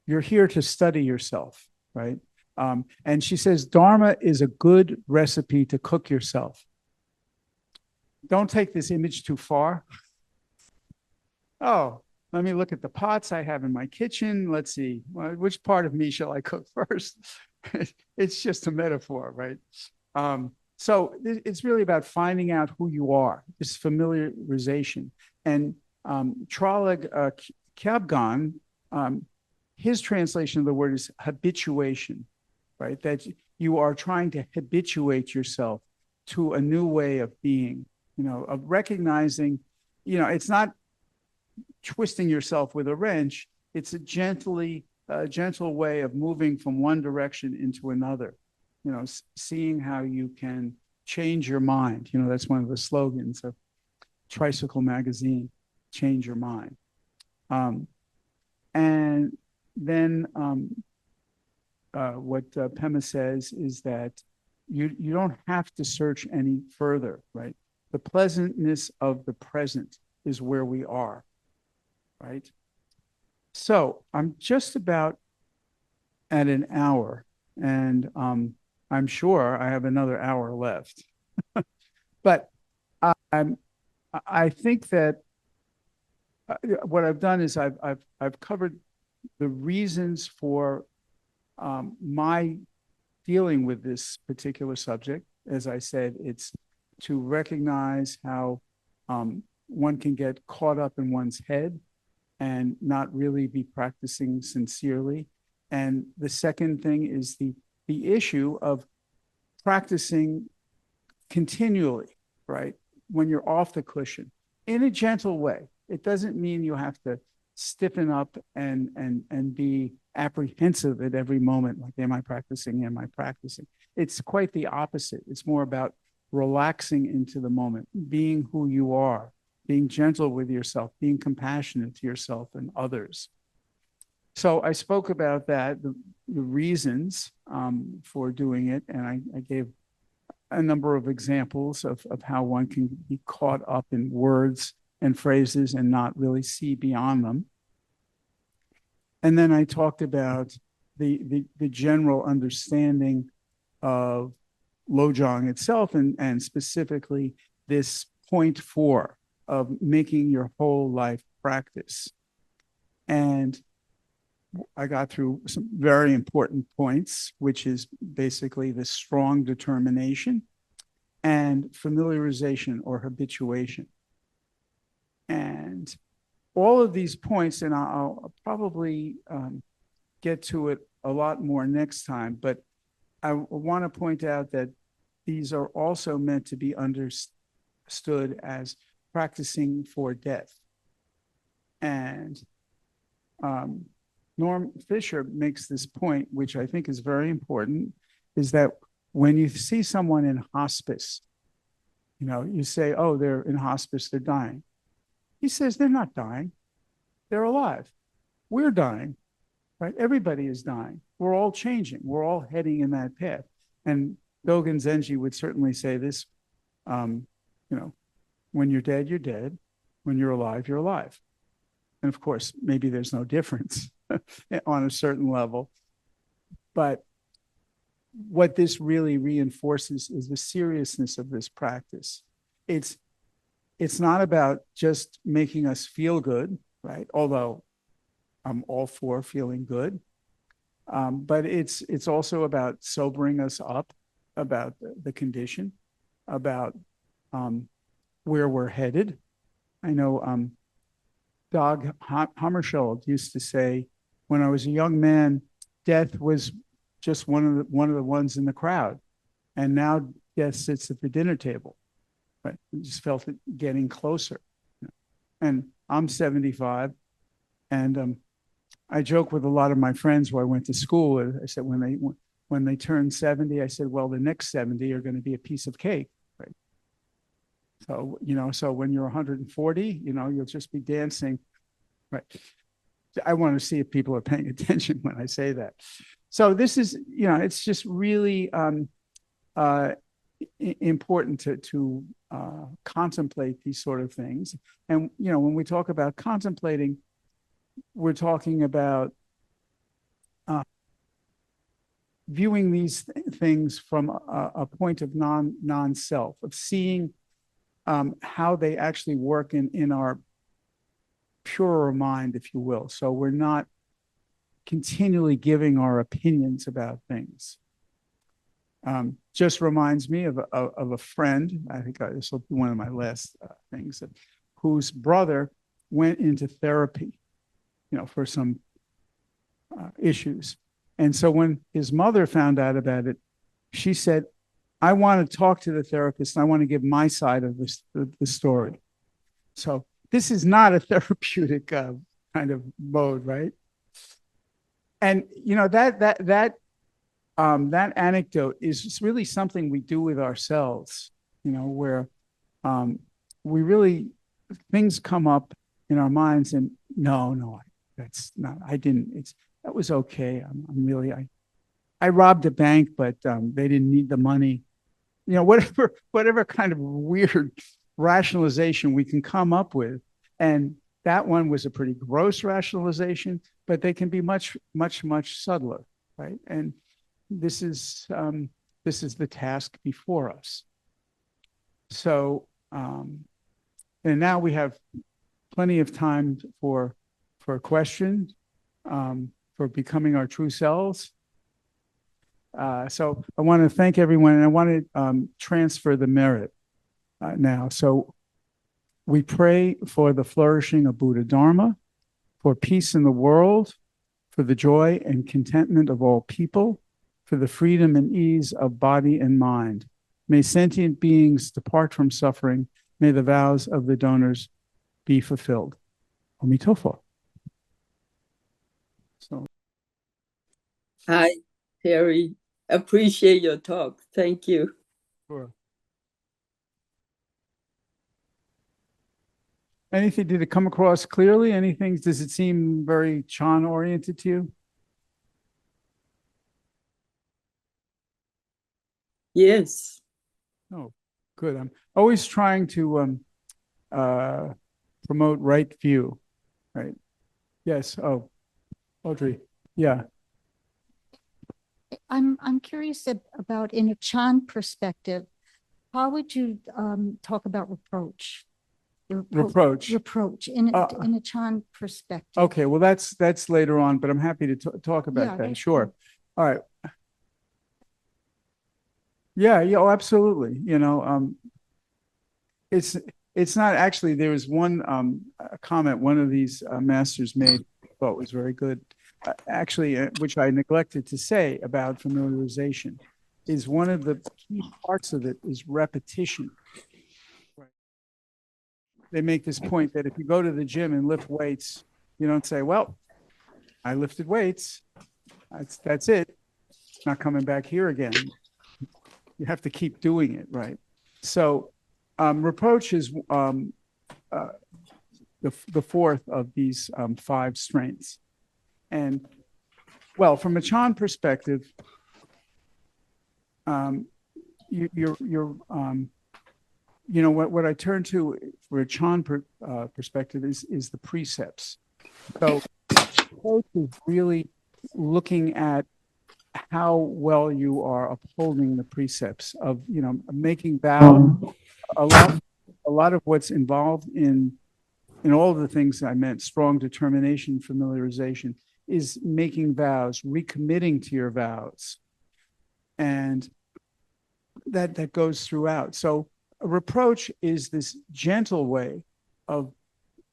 you're here to study yourself, right? And she says, Dharma is a good recipe to cook yourself. Don't take this image too far. Oh, let me look at the pots I have in my kitchen. Let's see, which part of me shall I cook first? It's just a metaphor, right? So it's really about finding out who you are, this familiarization. And Tralag Kyabgon, his translation of the word is habituation, right? That you are trying to habituate yourself to a new way of being, of recognizing, it's not twisting yourself with a wrench. It's a gentle way of moving from one direction into another, seeing how you can change your mind. That's one of the slogans of Tricycle Magazine, change your mind. And then what Pema says is that you don't have to search any further, right? The pleasantness of the present is where we are, right? So I'm just about at an hour, and I'm sure I have another hour left. But I think that what I've done is I've covered the reasons for my dealing with this particular subject. As I said, it's to recognize how one can get caught up in one's head and not really be practicing sincerely. And the second thing is the issue of practicing continually, right? When you're off the cushion in a gentle way. It doesn't mean you have to stiffen up and be apprehensive at every moment. Like, am I practicing? Am I practicing? It's quite the opposite. It's more about relaxing into the moment, being who you are, being gentle with yourself, being compassionate to yourself and others. So I spoke about that, the reasons for doing it, and I gave a number of examples of how one can be caught up in words and phrases and not really see beyond them. And then I talked about the general understanding of Lojong itself, and specifically this point 4 of making your whole life practice. And I got through some very important points, which is basically the strong determination and familiarization or habituation. And all of these points, and I'll probably get to it a lot more next time, but I want to point out that these are also meant to be understood as practicing for death. And Norm Fisher makes this point, which I think is very important, is that when you see someone in hospice, you say, oh, they're in hospice, they're dying. He says, they're not dying. They're alive. We're dying, right? Everybody is dying. We're all changing. We're all heading in that path. And Dogen Zenji would certainly say this, when you're dead, you're dead. When you're alive, you're alive. And of course, maybe there's no difference on a certain level. But what this really reinforces is the seriousness of this practice. It's not about just making us feel good, right? Although I'm all for feeling good. But it's also about sobering us up about the condition, about where we're headed. I know Dag Hammarskjöld used to say, when I was a young man, death was just one of the ones in the crowd, and now death sits at the dinner table. Right, I just felt it getting closer. And I'm 75, and I joke with a lot of my friends where I went to school. I said when they turn 70, I said, well, the next 70 are going to be a piece of cake, right? So so when you're 140, you'll just be dancing, right? I want to see if people are paying attention when I say that. So this is, it's just really important to contemplate these sort of things. And when we talk about contemplating, we're talking about viewing these things from a point of non-self, of seeing how they actually work in our purer mind, if you will. So we're not continually giving our opinions about things. Just reminds me of a friend. I think this will be one of my last things, whose brother went into therapy, for some issues. And so when his mother found out about it, she said, I want to talk to the therapist, and I want to give my side of the story. So this is not a therapeutic kind of mode, right? And that anecdote is really something we do with ourselves, where we really, things come up in our minds, and no, that's not, that was okay. I robbed a bank, but they didn't need the money. Whatever kind of weird rationalization we can come up with. And that one was a pretty gross rationalization, but they can be much, much, much subtler, right? And this is the task before us. So, and now we have plenty of time for questions, for becoming our true selves. So I want to thank everyone, and I want to transfer the merit now. So we pray for the flourishing of Buddha Dharma, for peace in the world, for the joy and contentment of all people, for the freedom and ease of body and mind. May sentient beings depart from suffering. May the vows of the donors be fulfilled. Omitofo. So, Hi, Terry. Appreciate your talk. Thank you. sure. Anything, did it come across clearly? Anything, does it seem very Chan oriented to you? Yes. Oh, good. I'm always trying to promote right view, right? Yes. Oh, Audrey. Yeah. I'm curious about, in a Chan perspective, how would you talk about reproach? Reproach. Reproach in a Chan perspective. Okay, well that's later on, but I'm happy to talk about that. Sure. Cool. All right. Yeah, oh, absolutely. It's not actually, there was one comment one of these masters made, thought was very good, actually, which I neglected to say about familiarization, is one of the key parts of it is repetition. Right. They make this point that if you go to the gym and lift weights, you don't say, well, I lifted weights. That's it. It's not coming back here again. You have to keep doing it, right? So reproach is the fourth of these 5 strengths. And, well, from a Chan perspective, you're what I turn to for a Chan perspective is the precepts. So approach is really looking at how well you are upholding the precepts of, making vows. A lot of what's involved in all of the things I meant, strong determination, familiarization, is making vows, recommitting to your vows. And that goes throughout. So a reproach is this gentle way of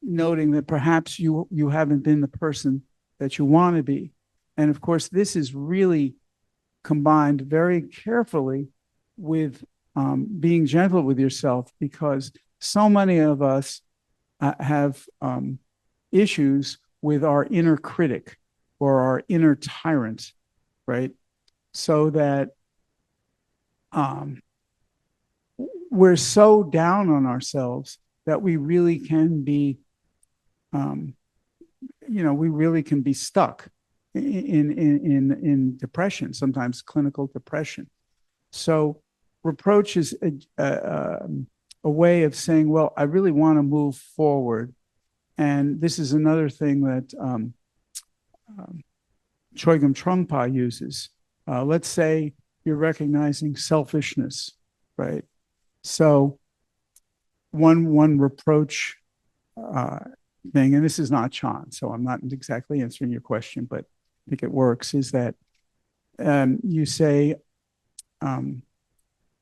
noting that perhaps you haven't been the person that you want to be. And of course, this is really combined very carefully with being gentle with yourself, because so many of us have issues with our inner critic or our inner tyrant, right? So that we're so down on ourselves that we really can be, we really can be stuck in depression, sometimes clinical depression. So reproach is a way of saying, well, I really want to move forward. And this is another thing that Chogyam Trungpa uses. Let's say you're recognizing selfishness, right? So one reproach thing, and this is not Chan, so I'm not exactly answering your question, but I think it works, is that you say,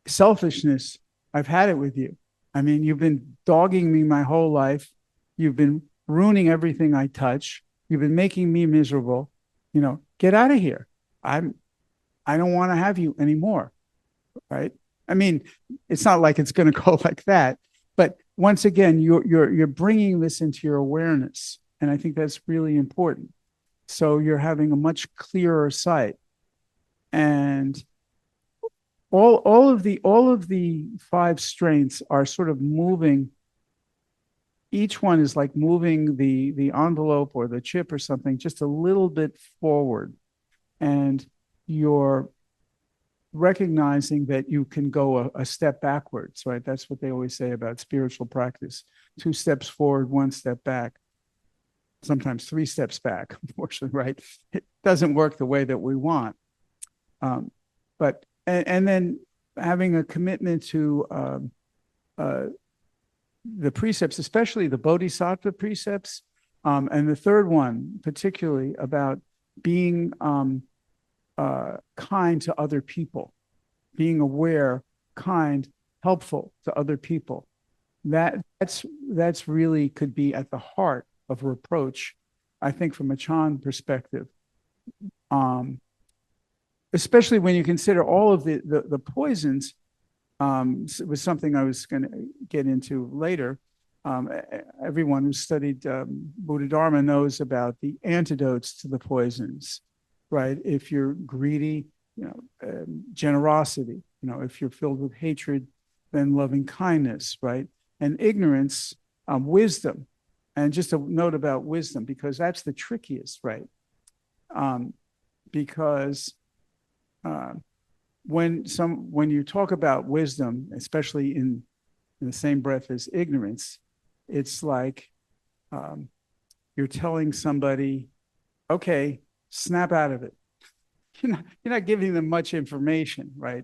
selfishness, I've had it with you. I mean, you've been dogging me my whole life. You've been ruining everything I touch. You've been making me miserable. Get out of here. I don't want to have you anymore, right? I mean, it's not like it's going to go like that, but once again, you're bringing this into your awareness, and I think that's really important. So you're having a much clearer sight, and all of the 5 strengths are sort of moving. Each one is like moving the envelope or the chip or something just a little bit forward, and you're recognizing that you can go a step backwards, right? That's what they always say about spiritual practice: 2 steps forward, 1 step back, sometimes 3 steps back, unfortunately, right? It doesn't work the way that we want. But then having a commitment to the precepts, especially the Bodhisattva precepts, and the third one, particularly about being kind to other people, being aware, kind, helpful to other people. That's really could be at the heart of reproach, I think, from a Chan perspective. Especially when you consider all of the poisons. It was something I was going to get into later. Everyone who studied Buddha Dharma knows about the antidotes to the poisons, right? If you're greedy, generosity. If you're filled with hatred, then loving kindness, right? And ignorance, wisdom. And just a note about wisdom, because that's the trickiest, right? Because when you talk about wisdom, especially in the same breath as ignorance, it's like you're telling somebody, okay, snap out of it. You're not giving them much information, right?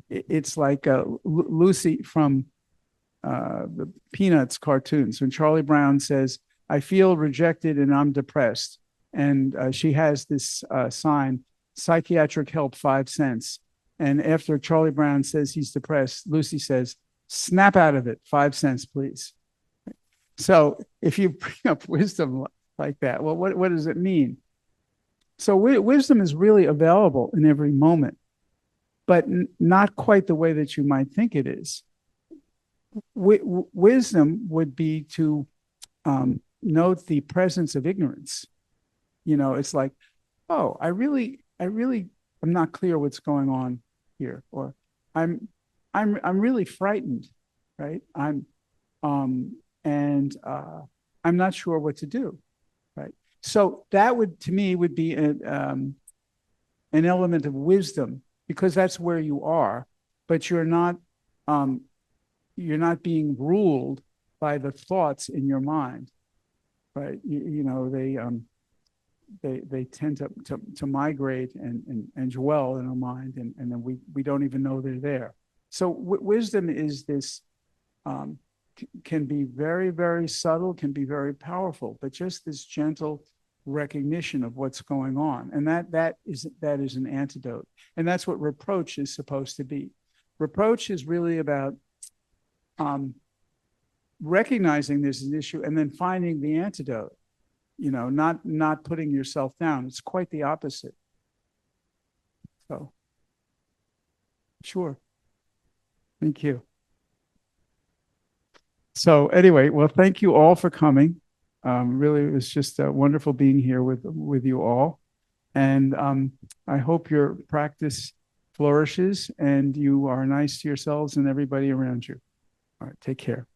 It's like Lucy from the Peanuts cartoons, when Charlie Brown says, I feel rejected and I'm depressed. And she has this sign, psychiatric help, 5 cents. And after Charlie Brown says he's depressed, Lucy says, snap out of it, 5 cents, please. So if you bring up wisdom like that, well, what does it mean? So wisdom is really available in every moment, but not quite the way that you might think it is. Wisdom would be to note the presence of ignorance. It's like, oh, I really am not clear what's going on here, or I'm really frightened, right? I'm not sure what to do, right? So that would, to me, would be an element of wisdom, because that's where you are, but you're not you're not being ruled by the thoughts in your mind, right? They tend to migrate and dwell in our mind, and then we don't even know they're there. So wisdom is this, can be very, very subtle, can be very powerful, but just this gentle recognition of what's going on. And that is an antidote. And that's what reproach is supposed to be. Reproach is really about recognizing there's an issue and then finding the antidote, not putting yourself down. It's quite the opposite. So, sure. Thank you. So anyway, well, thank you all for coming. Really, it was just wonderful being here with you all. And I hope your practice flourishes and you are nice to yourselves and everybody around you. All right, take care.